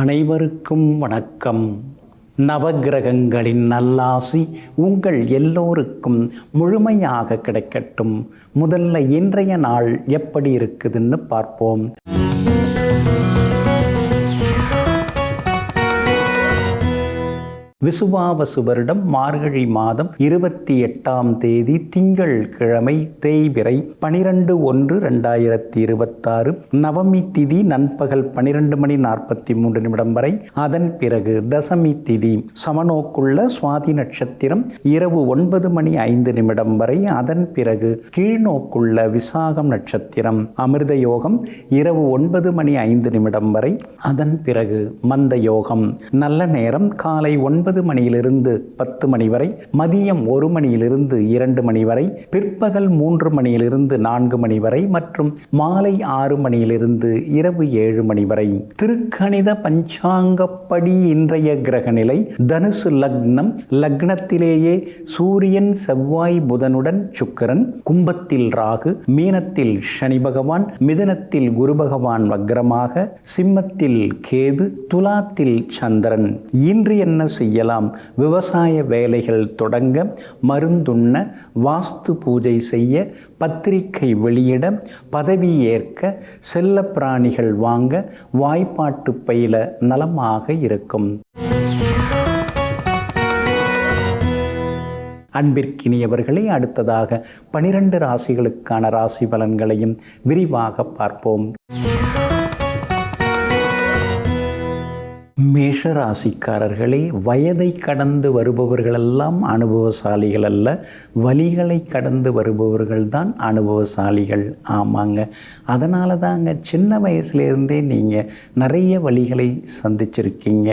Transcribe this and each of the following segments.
அனைவருக்கும் வணக்கம். நவக்கிரகங்களின் நல்லாசி உங்கள் எல்லோருக்கும் முழுமையாக கிடைக்கட்டும். முதல்ல இன்றைய நாள் எப்படி இருக்குதுன்னு பார்ப்போம். விசுவாவசு வருடம் மார்கழி மாதம் 28ஆம் தேதி திங்கள் கிழமை தேய்பிறை 12/1/2026 நவமி திதி நண்பகல் 12:43 வரை. அதன் பிறகு தசமி திதி சமநோக்குள்ள சுவாதி நட்சத்திரம் இரவு 9:05 வரை. அதன் பிறகு கீழ்நோக்குள்ள விசாகம் நட்சத்திரம் அமிர்த யோகம் இரவு 9:05 வரை. அதன் பிறகு மந்த யோகம். நல்ல நேரம் காலை 9 மணியிலிருந்து 10 மணி வரை, மதியம் 1 மணியிலிருந்து 2 மணி வரை, பிற்பகல் 3 மணியிலிருந்து 4 மணி வரை மற்றும் மாலை 6 மணியிலிருந்து இரவு 7 மணி வரை. திருக்கணித பஞ்சாங்கப்படி இன்றைய கிரகநிலை தனுசு லக்னம். லக்னத்திலேயே சூரியன் செவ்வாய் புதனுடன் சுக்கிரன், கும்பத்தில் ராகு, மீனத்தில் சனி பகவான், மிதுனத்தில் குரு பகவான் வக்ரமாக, சிம்மத்தில் கேது, துலாத்தில் சந்திரன். இன்று என்ன செய்யலாம்? விவசாய வேலைகள் தொடங்க, மருந்துண்ண, வாஸ்து பூஜை செய்ய, பத்திரிகை வெளியிட, பதவி ஏற்க, செல்ல பிராணிகள் வாங்க, வாய்ப்பாட்டு பயில நலமாக இருக்கும். அன்பிற்கினியவர்களே, அடுத்ததாக 12 ராசிகளுக்கான ராசி பலன்களையும் விரிவாக பார்ப்போம். மேஷ ராசிக்காரர்களே, வயதை கடந்து வருபவர்களெல்லாம் அனுபவசாலிகள் அல்ல, வலிகளை கடந்து வருபவர்கள் தான் அனுபவசாலிகள். ஆமாங்க, அதனால தாங்க சின்ன வயசுலேருந்தே நீங்கள் நிறைய வலிகளை சந்திச்சிருக்கீங்க.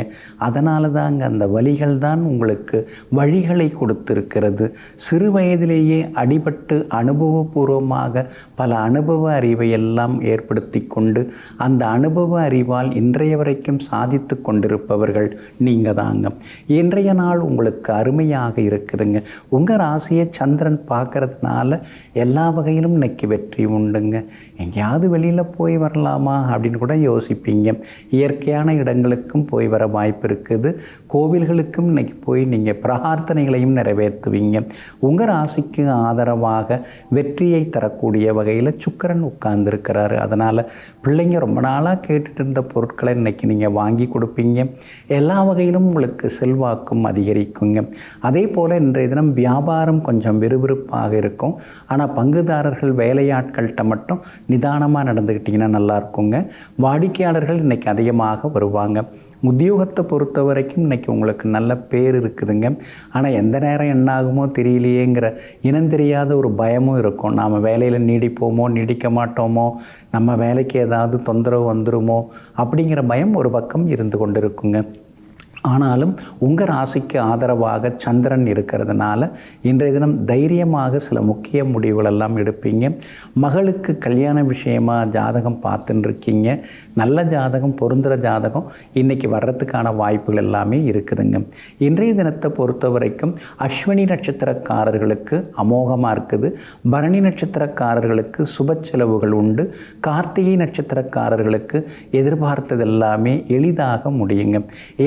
அதனால தாங்க அந்த வலிகள் தான் உங்களுக்கு வழிகளை கொடுத்திருக்கிறது. சிறு வயதிலேயே அடிபட்டு அனுபவபூர்வமாக பல அனுபவ அறிவை எல்லாம் ஏற்படுத்தி கொண்டு அந்த அனுபவ அறிவால் இன்றைய வரைக்கும் சாதித்து கொண்டிருப்பவர்கள் நீங்க தாங்க. இன்றைய நாள் உங்களுக்கு அருமையாக இருக்குதுங்க. உங்கள் ராசியை சந்திரன் பார்க்கறதுனால எல்லா வகையிலும் இன்னைக்கு வெற்றி உண்டுங்க. எங்கேயாவது வெளியில் போய் வரலாமா அப்படின்னு கூட யோசிப்பீங்க. இயற்கையான இடங்களுக்கும் போய் வர வாய்ப்பு இருக்குது. கோவில்களுக்கும் இன்னைக்கு போய் நீங்கள் பிரார்த்தனைகளையும் நிறைவேற்றுவீங்க. உங்கள் ராசிக்கு ஆதரவாக வெற்றியை தரக்கூடிய வகையில் சுக்கிரன் உட்கார்ந்துருக்கிறாரு. அதனால் பிள்ளைங்க ரொம்ப நாளாக கேட்டுட்டு இருந்த பொருட்களை இன்னைக்கு நீங்கள் வாங்கி கொடுப்பீங்க. எல்லா வகையிலும் உங்களுக்கு செல்வாக்கும் அதிகரிக்குங்க. அதே போல் இன்றைய தினம் வியாபாரம் கொஞ்சம் விறுவிறுப்பாக இருக்கும். ஆனால் பங்குதாரர்கள் வேலையாட்கள்கிட்ட மட்டும் நிதானமாக நடந்துக்கிட்டிங்கன்னா நல்லா இருக்குங்க. வாடிக்கையாளர்கள் இன்றைக்கி அதிகமாக வருவாங்க. உத்தியோகத்தை பொறுத்த வரைக்கும் இன்றைக்கி உங்களுக்கு நல்ல பேர் இருக்குதுங்க. ஆனால் எந்த நேரம் என்ன ஆகுமோ தெரியலையேங்கிற இனம் தெரியாத ஒரு பயமும் இருக்கும். நாம் வேலையில் நீடிப்போமோ நீடிக்க மாட்டோமோ, நம்ம வேலைக்கு ஏதாவது தொந்தரவு வந்துடுமோ அப்படிங்கிற பயம் ஒரு பக்கம் இருந்து கொண்டு இருக்குங்க. ஆனாலும் உங்கள் ராசிக்கு ஆதரவாக சந்திரன் இருக்கிறதுனால இன்றைய தினம் தைரியமாக சில முக்கிய முடிவுகளெல்லாம் எடுப்பீங்க. மகளுக்கு கல்யாண விஷயமாக ஜாதகம் பார்த்துன்னு இருக்கீங்க. நல்ல ஜாதகம், பொருந்துகிற ஜாதகம் இன்றைக்கி வர்றதுக்கான வாய்ப்புகள் எல்லாமே இருக்குதுங்க. இன்றைய தினத்தை பொறுத்த வரைக்கும் அஸ்வினி நட்சத்திரக்காரர்களுக்கு அமோகமாக இருக்குது. பரணி நட்சத்திரக்காரர்களுக்கு சுப செலவுகள் உண்டு. கார்த்திகை நட்சத்திரக்காரர்களுக்கு எதிர்பார்த்தது எல்லாமே எளிதாக முடியுங்க.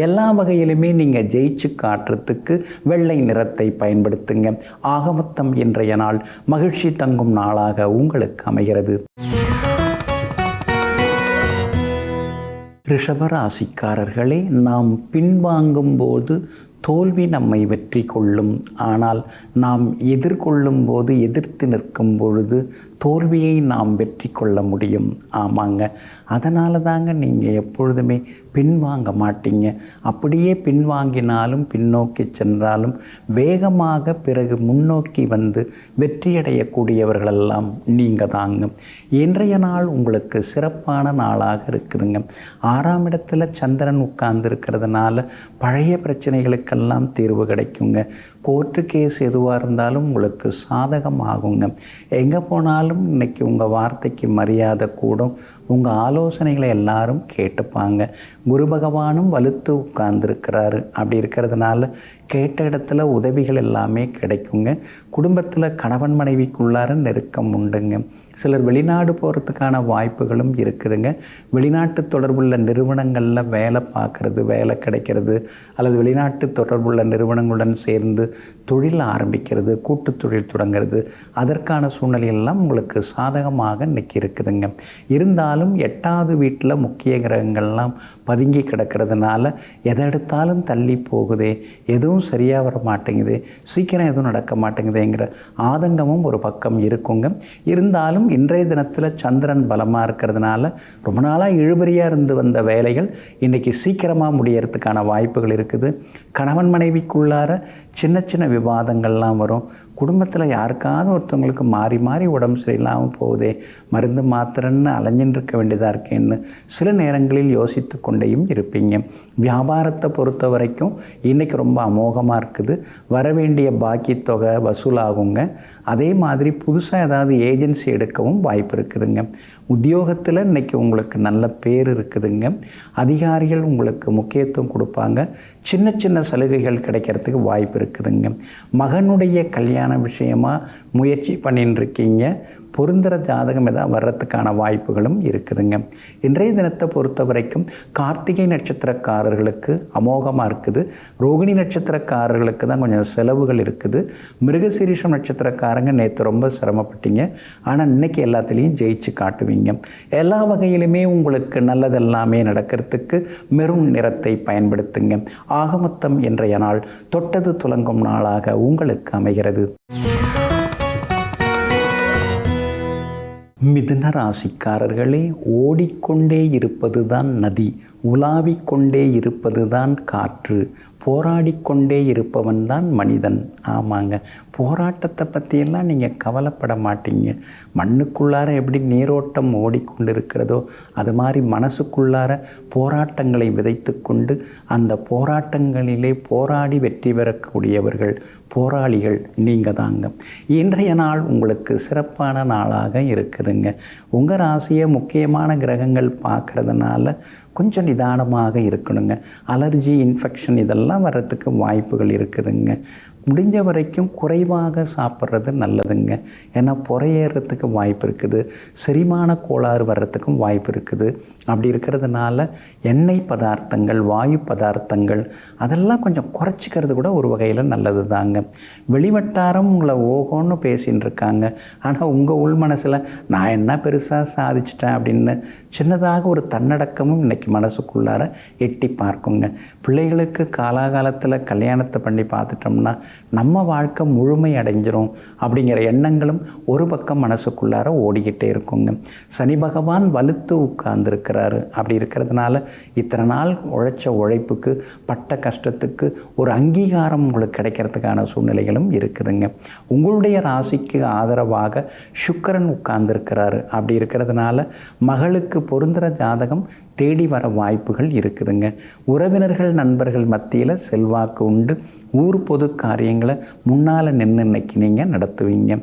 எல்லா வகையிலுமே நீங்கள் ஜெயிச்சு காட்டுறதுக்கு வெள்ளை நிறத்தை பயன்படுத்துங்க. ஆகமொத்தம் இன்றைய நாள் மகிழ்ச்சி தங்கும் நாளாக உங்களுக்கு அமைகிறது. ரிஷபராசிக்காரர்களே, நாம் பின்வாங்கும் போது தோல்வி நம்மை வெற்றி கொள்ளும். ஆனால் நாம் எதிர்கொள்ளும் போது, எதிர்த்து நிற்கும் பொழுது தோல்வியை நாம் வெற்றி கொள்ள முடியும். ஆமாங்க, அதனால தாங்க நீங்கள் எப்பொழுதுமே பின்வாங்க மாட்டீங்க. அப்படியே பின்வாங்கினாலும் பின்னோக்கி சென்றாலும் வேகமாக பிறகு முன்னோக்கி வந்து வெற்றியடையக்கூடியவர்களெல்லாம் நீங்கள் தாங்க. இன்றைய நாள் உங்களுக்கு சிறப்பான நாளாக இருக்குதுங்க. 6ஆம் இடத்துல சந்திரன் உட்கார்ந்து இருக்கிறதுனால பழைய பிரச்சனைகளுக்கு பிரச்சனைகளுக்கெல்லாம் தீர்வு கிடைக்குங்க. கோர்ட்டு கேஸ் எதுவாக இருந்தாலும் உங்களுக்கு சாதகமாகுங்க. எங்கே போனாலும் இன்றைக்கி உங்கள் வார்த்தைக்கு மரியாதை கூடும். உங்கள் ஆலோசனைகளை எல்லாரும் கேட்டுப்பாங்க. குரு பகவானும் வலுத்து உட்கார்ந்துருக்கிறாரு. அப்படி இருக்கிறதுனால கேட்ட இடத்துல உதவிகள் எல்லாமே கிடைக்குங்க. குடும்பத்தில் கணவன் மனைவிக்குள்ளார நெருக்கம் உண்டுங்க. சிலர் வெளிநாடு போகிறதுக்கான வாய்ப்புகளும் இருக்குதுங்க. வெளிநாட்டு தொடர்புள்ள நிறுவனங்களில் வேலை பார்க்குறது, வேலை கிடைக்கிறது, அல்லது வெளிநாட்டு தொடர்புள்ள நிறுவனங்களுடன் சேர்ந்து தொழில் ஆரம்பிக்கிறது, கூட்டு தொழில் தொடங்கிறது, அதற்கான சூழ்நிலையெல்லாம் உங்களுக்கு சாதகமாக இன்றைக்கி இருக்குதுங்க. இருந்தாலும் 8வது வீட்டில் முக்கிய கிரகங்கள்லாம் பதுங்கி கிடக்கிறதுனால எதை எடுத்தாலும் தள்ளி போகுதே, எதுவும் சரியாக வர மாட்டேங்குது, சீக்கிரம் எதுவும் நடக்க மாட்டேங்குதுங்கிற ஆதங்கமும் ஒரு பக்கம் இருக்குங்க. இருந்தாலும் இன்றைய தினத்தில் சந்திரன் பலமாக இருக்கிறதுனால ரொம்ப நாளாக இழுபறியாக இருந்து வந்த வேலைகள் இன்றைக்கி சீக்கிரமாக முடியறதுக்கான வாய்ப்புகள் இருக்குது. கணவன் மனைவிக்குள்ளார சின்ன சின்ன விவாதங்கள்லாம் வரும். குடும்பத்தில் யாருக்காவது ஒருத்தவங்களுக்கு மாறி மாறி உடம்பு சரியில்லாமல் போகுதே, மருந்து மாத்திரன்னு அலைஞ்சின்னு இருக்க வேண்டியதாக இருக்கேன்னு சில நேரங்களில் யோசித்து கொண்டேயும் இருப்பீங்க. வியாபாரத்தை பொறுத்த வரைக்கும் இன்றைக்கி ரொம்ப அமோகமாக இருக்குது. வரவேண்டிய பாக்கி தொகை வசூலாகுங்க. அதே மாதிரி புதுசாக ஏதாவது ஏஜென்சி எடுக்கவும் வாய்ப்பு இருக்குதுங்க. உத்தியோகத்தில் இன்றைக்கி உங்களுக்கு நல்ல பேர் இருக்குதுங்க. அதிகாரிகள் உங்களுக்கு முக்கியத்துவம் கொடுப்பாங்க. சின்ன சின்ன சலுகைகள் கிடைக்கிறதுக்கு வாய்ப்பு இருக்குதுங்க. மகனுடைய கல்யாண விஷயமாக முயற்சி பண்ணின்னு இருக்கீங்க. பொருந்துகிற ஜாதகம் எதாவது வர்றதுக்கான வாய்ப்புகளும் இருக்குதுங்க. இன்றைய தினத்தை பொறுத்த வரைக்கும் கார்த்திகை நட்சத்திரக்காரர்களுக்கு அமோகமாக இருக்குது. ரோகிணி நட்சத்திரக்காரர்களுக்கு தான் கொஞ்சம் செலவுகள் இருக்குது. மிருகசீரிஷம் நட்சத்திரக்காரங்க நேற்று ரொம்ப சிரமப்பட்டீங்க. ஆனால் இன்றைக்கி எல்லாத்துலேயும் ஜெயிச்சு காட்டுவீங்க. எல்லா வகையிலுமே உங்களுக்கு நல்லதெல்லாமே நடக்கிறதுக்கு மெரூன் நிறத்தை பயன்படுத்துங்க. ஆகமொத்தம் இன்றைய நாள் தொட்டது துலங்கும் நாளாக உங்களுக்கு அமைகிறது. மிதுன ராசிக்காரர்களே, ஓடிக்கொண்டே இருப்பது தான் நதி, உலாவிக்கொண்டே இருப்பது தான் காற்று, போராடிக்கொண்டே இருப்பவன் தான் மனிதன். ஆமாங்க, போராட்டத்தை பற்றியெல்லாம் நீங்கள் கவலைப்பட மாட்டீங்க. மண்ணுக்குள்ளார எப்படி நீரோட்டம் ஓடிக்கொண்டு இருக்கிறதோ அது மாதிரி மனசுக்குள்ளார போராட்டங்களை விதைத்து கொண்டு அந்த போராட்டங்களிலே போராடி வெற்றி பெறக்கூடியவர்கள், போராளிகள் நீங்கள் தாங்க. இன்றைய நாள் உங்களுக்கு சிறப்பான நாளாக இருக்குதுங்க. உங்கள் ராசியை முக்கியமான கிரகங்கள் பார்க்கறதுனால கொஞ்சம் நிதானமாக இருக்கணுங்க. அலர்ஜி, இன்ஃபெக்ஷன் இதெல்லாம் வர்றதுக்கு வாய்ப்புகள் இருக்குதுங்க. முடிஞ்ச வரைக்கும் குறைவாக சாப்பிட்றது நல்லதுங்க. ஏன்னா புறையேறதுக்கு வாய்ப்பு இருக்குது. செரிமான கோளாறு வர்றதுக்கும் வாய்ப்பு இருக்குது. அப்படி இருக்கிறதுனால எண்ணெய் பதார்த்தங்கள், வாயு பதார்த்தங்கள் அதெல்லாம் கொஞ்சம் குறைச்சிக்கிறது கூட ஒரு வகையில் நல்லது தாங்க. வெளிவட்டாரம் உங்களை ஓகோன்னு பேசின்னு இருக்காங்க. ஆனால் உங்கள் உள் மனசில் நான் என்ன பெருசாக சாதிச்சிட்டேன் அப்படின்னு சின்னதாக ஒரு தன்னடக்கமும் இன்றைக்கி மனசுக்குள்ளார எட்டி பார்க்குங்க. பிள்ளைகளுக்கு காலாகாலத்தில் கல்யாணத்தை பண்ணி பார்த்துட்டோம்னா நம்ம வாழ்க்கை முழுமை அடைஞ்சிரும் அப்படிங்கிற எண்ணங்களும் ஒரு பக்கம் மனசுக்குள்ளார ஓடிக்கிட்டே இருக்குங்க. சனி பகவான் வலுத்து உட்கார்ந்துருக்கிறாரு. அப்படி இருக்கிறதுனால இத்தனை நாள் உழைச்ச உழைப்புக்கு, பட்ட கஷ்டத்துக்கு ஒரு அங்கீகாரம் உங்களுக்கு கிடைக்கிறதுக்கான சூழ்நிலைகளும் இருக்குதுங்க. உங்களுடைய ராசிக்கு ஆதரவாக சுக்கிரன் உட்கார்ந்துருக்கிறாரு. அப்படி இருக்கிறதுனால மகளுக்கு பொருந்துகிற ஜாதகம் தேடி வர வாய்ப்புகள் இருக்குதுங்க. உறவினர்கள், நண்பர்கள் மத்தியில் செல்வாக்கு உண்டு. ஊர் பொது காரியங்களை முன்னால் நின்று இன்னைக்கு நீங்கள் நடத்துவீங்க.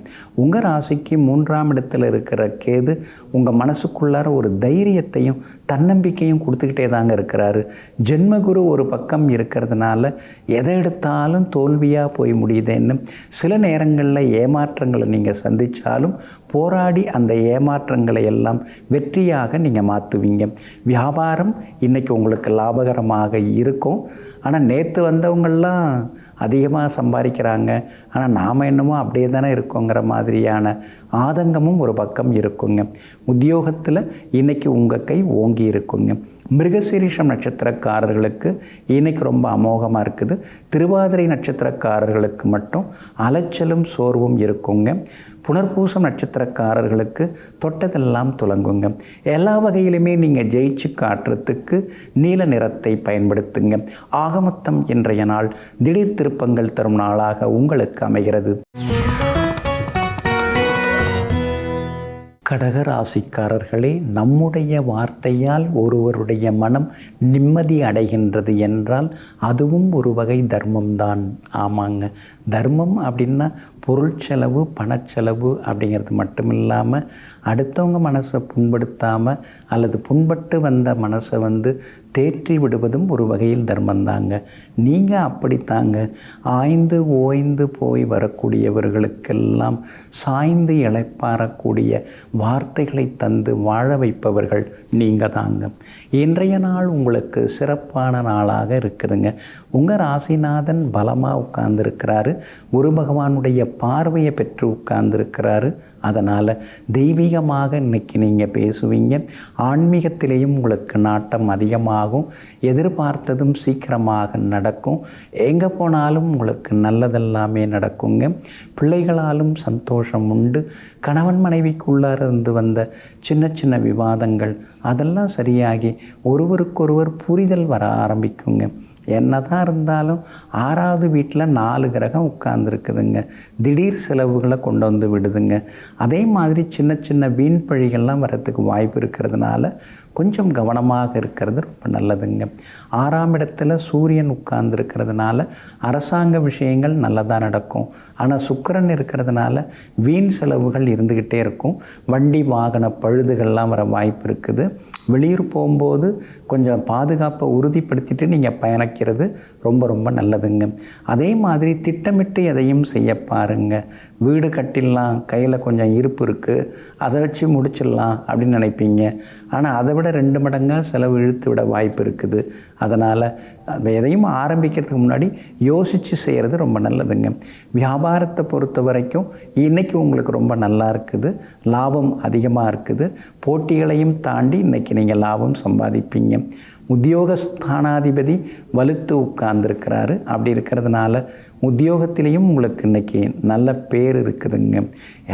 உங்கள் ராசிக்கு 3ஆம் இடத்துல இருக்கிற கேது உங்கள் மனசுக்குள்ளார ஒரு தைரியத்தையும் தன்னம்பிக்கையும் கொடுத்துக்கிட்டே தாங்க இருக்கிறாரு. ஜென்மகுரு ஒரு பக்கம் இருக்கிறதுனால எதை எடுத்தாலும் தோல்வியாக போய் முடியுதுன்னு சில நேரங்களில் ஏமாற்றங்களை நீங்கள் சந்தித்தாலும் போராடி அந்த ஏமாற்றங்களை எல்லாம் வெற்றியாக நீங்கள் மாற்றுவீங்க. வியாபாரம் இன்றைக்கி உங்களுக்கு லாபகரமாக இருக்கும். ஆனால் நேற்று வந்தவங்கள்லாம் அதிகமாக சம்பாதிக்கிறாங்க, ஆனால் நாம் என்னமோ அப்படியே தானே இருக்கோங்கிற மாதிரியான ஆதங்கமும் ஒரு பக்கம் இருக்குங்க. உத்தியோகத்தில் இன்றைக்கி உங்கள் கை ஓங்கி இருக்குங்க. மிருகசீரிஷம் நட்சத்திரக்காரர்களுக்கு இன்றைக்கி ரொம்ப அமோகமாக இருக்குது. திருவாதிரை நட்சத்திரக்காரர்களுக்கு மட்டும் அலைச்சலும் சோர்வும் இருக்குங்க. புனர்பூசம் நட்சத்திரக்காரர்களுக்கு தொட்டதெல்லாம் துலங்குங்க. எல்லா வகையிலுமே நீங்கள் ஜெயிச்சு காட்டுறதுக்கு நீல நிறத்தை பயன்படுத்துங்க. ஆகமொத்தம் இன்றைய நாள் திடீர் திருப்பங்கள் தரும் நாளாக உங்களுக்கு அமைகிறது. கடகராசிக்காரர்களே, நம்முடைய வார்த்தையால் ஒருவருடைய மனம் நிம்மதி அடைகின்றது என்றால் அதுவும் ஒரு வகை தர்மம்தான். ஆமாங்க, தர்மம் அப்படின்னா பொருள் செலவு, பணச்செலவு அப்படிங்கிறது மட்டும் இல்லாமல் அடுத்தவங்க மனசை புண்படுத்தாமல் அல்லது புண்பட்டு வந்த மனசை தேற்றி விடுவதும் ஒரு வகையில் தர்மந்தாங்க. நீங்கள் அப்படித்தாங்க. ஆய்ந்து ஓய்ந்து போய் வரக்கூடியவர்களுக்கெல்லாம் சாய்ந்து இளைப்பாறக்கூடிய வார்த்தைகளை தந்து வாழ வைப்பவர்கள் நீங்கள் தாங்க. இன்றைய நாள் உங்களுக்கு சிறப்பான நாளாக இருக்குதுங்க. உங்கள் ராசிநாதன் பலமாக உட்கார்ந்துருக்கிறாரு. குரு பகவானுடைய பார்வையை பெற்று உட்கார்ந்துருக்கிறாரு. அதனால் தெய்வீகமாக இன்னைக்கு நீங்கள் பேசுவீங்க. ஆன்மீகத்திலேயும் உங்களுக்கு நாட்டம் அதிகமாகும். எதிர்பார்த்ததும் சீக்கிரமாக நடக்கும். எங்கே போனாலும் உங்களுக்கு நல்லதெல்லாமே நடக்குங்க. பிள்ளைகளாலும் சந்தோஷம் உண்டு. கணவன் மனைவிக்குள்ளார இருந்து வந்த சின்ன சின்ன விவாதங்கள் அதெல்லாம் சரியாகி ஒருவருக்கொருவர் புரிதல் வர ஆரம்பிக்குங்க. என்னதான் இருந்தாலும் 6வது வீட்டில் 4 கிரகம் உட்கார்ந்துருக்குதுங்க. திடீர் செலவுகளை கொண்டு வந்து விடுதுங்க. அதே மாதிரி சின்ன சின்ன வீண் பழிகள்லாம் வரத்துக்கு வாய்ப்பு இருக்கிறதுனால கொஞ்சம் கவனமாக இருக்கிறது ரொம்ப நல்லதுங்க. 6ஆம் இடத்துல சூரியன் உட்கார்ந்துருக்கிறதுனால அரசாங்க விஷயங்கள் நல்லதாக நடக்கும். ஆனால் சுக்கிரன் இருக்கிறதுனால வீண் செலவுகள் இருந்துக்கிட்டே இருக்கும். வண்டி வாகன பழுதுகள்லாம் வர வாய்ப்பு இருக்குது. வெளியூர் போகும்போது கொஞ்சம் பாதுகாப்பை உறுதிப்படுத்திட்டு நீங்கள் பயணிக்கிறது ரொம்ப ரொம்ப நல்லதுங்க. அதே மாதிரி திட்டமிட்டு எதையும் செய்ய பாருங்க. வீடு கட்டிடலாம், கையில் கொஞ்சம் இருப்பு இருக்குது, அதை வச்சு முடிச்சிடலாம் அப்படின்னு நினைப்பீங்க. ஆனால் அதை விட 2 மடங்காக செலவு இழுத்து விட வாய்ப்பு இருக்குது. அதனால் எதையும் ஆரம்பிக்கிறதுக்கு முன்னாடி யோசித்து செய்கிறது ரொம்ப நல்லதுங்க. வியாபாரத்தை பொறுத்த வரைக்கும் இன்றைக்கி உங்களுக்கு ரொம்ப நல்லா இருக்குது. லாபம் அதிகமாக இருக்குது. போட்டிகளையும் தாண்டி இன்றைக்கி நீங்கள் லாபம் சம்பாதிப்பீங்க. உத்தியோகஸ்தானாதிபதி வலுத்து உட்கார்ந்துருக்கிறாரு. அப்படி இருக்கிறதுனால உத்தியோகத்திலையும் உங்களுக்கு இன்றைக்கி நல்ல பேர் இருக்குதுங்க.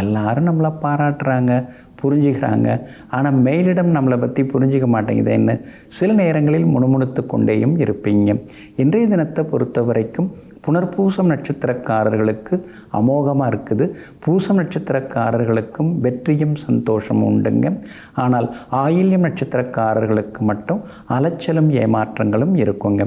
எல்லாரும் நம்மளை பாராட்டுறாங்க, புரிஞ்சுக்கிறாங்க. ஆனால் மேலிடம் நம்மளை பற்றி புரிஞ்சிக்க மாட்டேங்குதுன்னு சில நேரங்களில் முணுமுணுத்து கொண்டேயும் இருப்பீங்க. இன்றைய தினத்தை பொறுத்த வரைக்கும் புனர்பூசம் நட்சத்திரக்காரர்களுக்கு அமோகமாக இருக்குது. பூசம் நட்சத்திரக்காரர்களுக்கும் வெற்றியும் சந்தோஷமும் உண்டுங்க. ஆனால் ஆயில்யம் நட்சத்திரக்காரர்களுக்கு மட்டும் அலைச்சலும் ஏமாற்றங்களும் இருக்குங்க.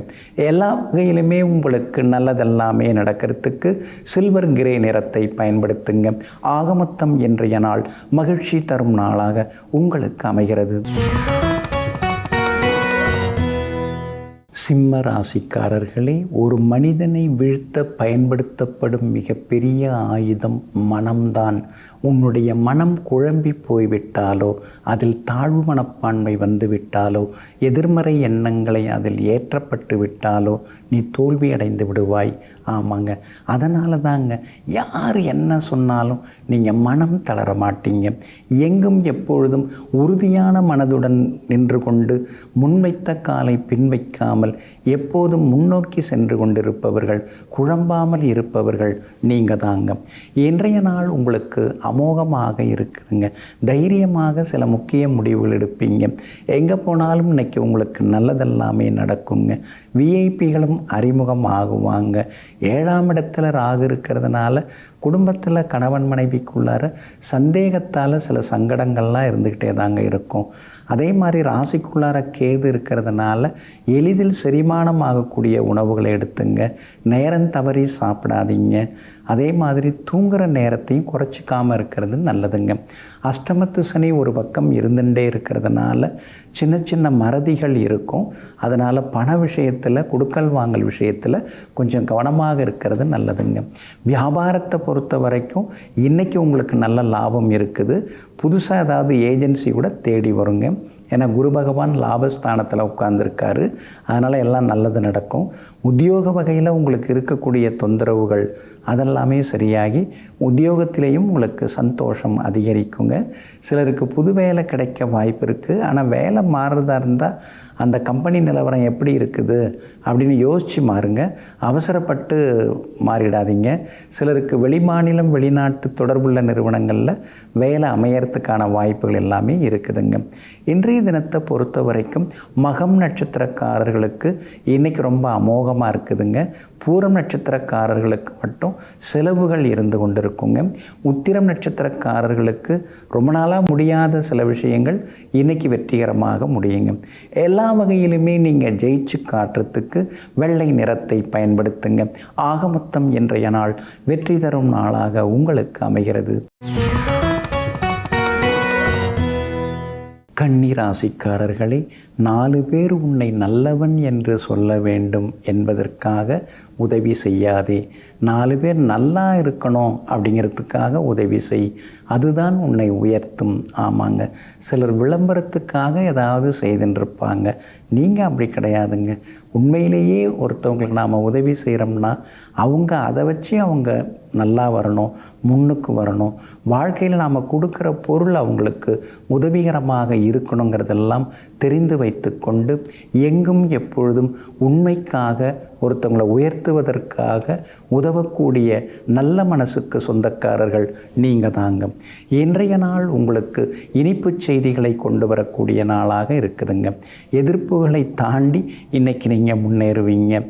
எல்லா வகையிலுமே உங்களுக்கு நல்லதெல்லாமே நடக்கிறதுக்கு சில்வர் கிரே நிறத்தை பயன்படுத்துங்க. ஆகமொத்தம் இன்றைய நாள் மகிழ்ச்சி தரும் நாளாக உங்களுக்கு அமைகிறது. சிம்ம ராசிக்காரர்களே, ஒரு மனிதனை வீழ்த்த பயன்படுத்தப்படும் மிகப்பெரிய ஆயுதம் மனம்தான். உன்னுடைய மனம் குழம்பி போய்விட்டாலோ, அதில் தாழ்வு மனப்பான்மை வந்துவிட்டாலோ, எதிர்மறை எண்ணங்களை அதில் ஏற்றப்பட்டு விட்டாலோ நீ தோல்வி அடைந்து விடுவாய். ஆமாங்க, அதனால தாங்க யார் என்ன சொன்னாலும் நீங்கள் மனம் தளர மாட்டீங்க. எங்கும் எப்பொழுதும் உறுதியான மனதுடன் நின்று கொண்டு முன்வைத்த காலை பின்வைக்காமல் எப்போதும் முன்னோக்கி சென்று கொண்டிருப்பவர்கள், குழம்பாமல் இருப்பவர்கள் நீங்கள் தாங்க. இன்றைய நாள் உங்களுக்கு அமோகமாக இருக்குதுங்க. தைரியமாக சில முக்கிய முடிவுகள் எடுப்பீங்க. எங்கே போனாலும் இன்றைக்கி உங்களுக்கு நல்லதெல்லாமே நடக்குங்க. விஐபிகளும் அறிமுகம் ஆகுவாங்க. 7ஆம் இடத்துல ராகு இருக்கிறதுனால குடும்பத்தில் கணவன் மனைவிக்குள்ளார சந்தேகத்தால் சில சங்கடங்கள்லாம் இருந்துக்கிட்டே தாங்க இருக்கும். அதே மாதிரி ராசிக்குள்ளார கேது இருக்கிறதுனால எளிதில் செரிமானம் ஆகக்கூடிய உணவுகளை எடுத்துங்க. நேரம் தவறி சாப்பிடாதீங்க. அதே மாதிரி தூங்குகிற நேரத்தையும் குறைச்சிக்காமல் இருக்கிறது நல்லதுங்க. அஷ்டமத்து சனி ஒரு பக்கம் இருந்துகிட்டே இருக்கிறதுனால சின்ன சின்ன மறதிகள் இருக்கும். அதனால் பண விஷயத்தில், கொடுக்கல் வாங்கல் விஷயத்தில் கொஞ்சம் கவனமாக இருக்கிறது நல்லதுங்க. வியாபாரத்தை பொறுத்த வரைக்கும் இன்றைக்கி உங்களுக்கு நல்ல லாபம் இருக்குது. புதுசாக ஏதாவது ஏஜென்சி கூட தேடி வருங்க. ஏன்னா குரு பகவான் லாபஸ்தானத்தில் உட்கார்ந்துருக்காரு. அதனால் எல்லாம் நல்லது நடக்கும். உத்தியோக வகையில் உங்களுக்கு இருக்கக்கூடிய தொந்தரவுகள் அதெல்லாமே சரியாகி உத்தியோகத்திலேயும் உங்களுக்கு சந்தோஷம் அதிகரிக்குங்க. சிலருக்கு புது வேலை கிடைக்க வாய்ப்பு இருக்குது. ஆனால் வேலை மாறுறதா இருந்தால் அந்த கம்பெனி நிலவரம் எப்படி இருக்குது அப்படின்னு யோசித்து மாறுங்க. அவசரப்பட்டு மாறிடாதீங்க. சிலருக்கு வெளிமாநிலம், வெளிநாட்டு தொடர்புள்ள நிறுவனங்களில் வேலை அமையறதுக்கான வாய்ப்புகள் எல்லாமே இருக்குதுங்க. இன்றைய இன்றைய தினத்தை பொறுத்த வரைக்கும் மகம் நட்சத்திரக்காரர்களுக்கு இன்றைக்கி ரொம்ப அமோகமாக இருக்குதுங்க. பூரம் நட்சத்திரக்காரர்களுக்கு மட்டும் செலவுகள் இருந்து கொண்டு இருக்குங்க. உத்திரம் நட்சத்திரக்காரர்களுக்கு ரொம்ப நாளாக முடியாத சில விஷயங்கள் இன்றைக்கி வெற்றிகரமாக முடியுங்க. எல்லா வகையிலுமே நீங்கள் ஜெயிச்சு காட்டுறதுக்கு வெள்ளை நிறத்தை பயன்படுத்துங்க. ஆக மொத்தம் இன்றைய நாள் வெற்றி தரும் நாளாக உங்களுக்கு அமைகிறது. கன்னி ராசிக்காரர்களே, 4 பேர் உன்னை நல்லவன் என்று சொல்ல வேண்டும் என்பதற்காக உதவி செய்யாதே. 4 பேர் நல்லா இருக்கணும் அப்படிங்கிறதுக்காக உதவி செய். அதுதான் உன்னை உயர்த்தும். ஆமாங்க, சிலர் விளம்பரத்துக்காக ஏதாவது செய்துருப்பாங்க. நீங்கள் அப்படி கிடையாதுங்க. உண்மையிலேயே ஒருத்தவங்களுக்கு நாம் உதவி செய்கிறோம்னா அவங்க அதை வச்சு அவங்க நல்லா வரணும், முன்னுக்கு வரணும். வாழ்க்கையில் நாம் கொடுக்குற பொருள் அவங்களுக்கு உதவிகரமாக இருக்கணுங்கிறதெல்லாம் தெரிந்து வைத்து கொண்டு எங்கும் எப்பொழுதும் உண்மைக்காக ஒருத்தவங்களை உயர்த்துவதற்காக உதவக்கூடிய நல்ல மனசுக்கு சொந்தக்காரர்கள் நீங்கள் தாங்க. இன்றைய நாள் உங்களுக்கு இனிப்பு செய்திகளை கொண்டு வரக்கூடிய நாளாக இருக்குதுங்க. எதிர்ப்புகளை தாண்டி இன்றைக்கி நீங்கள் முன்னேறுவீங்க.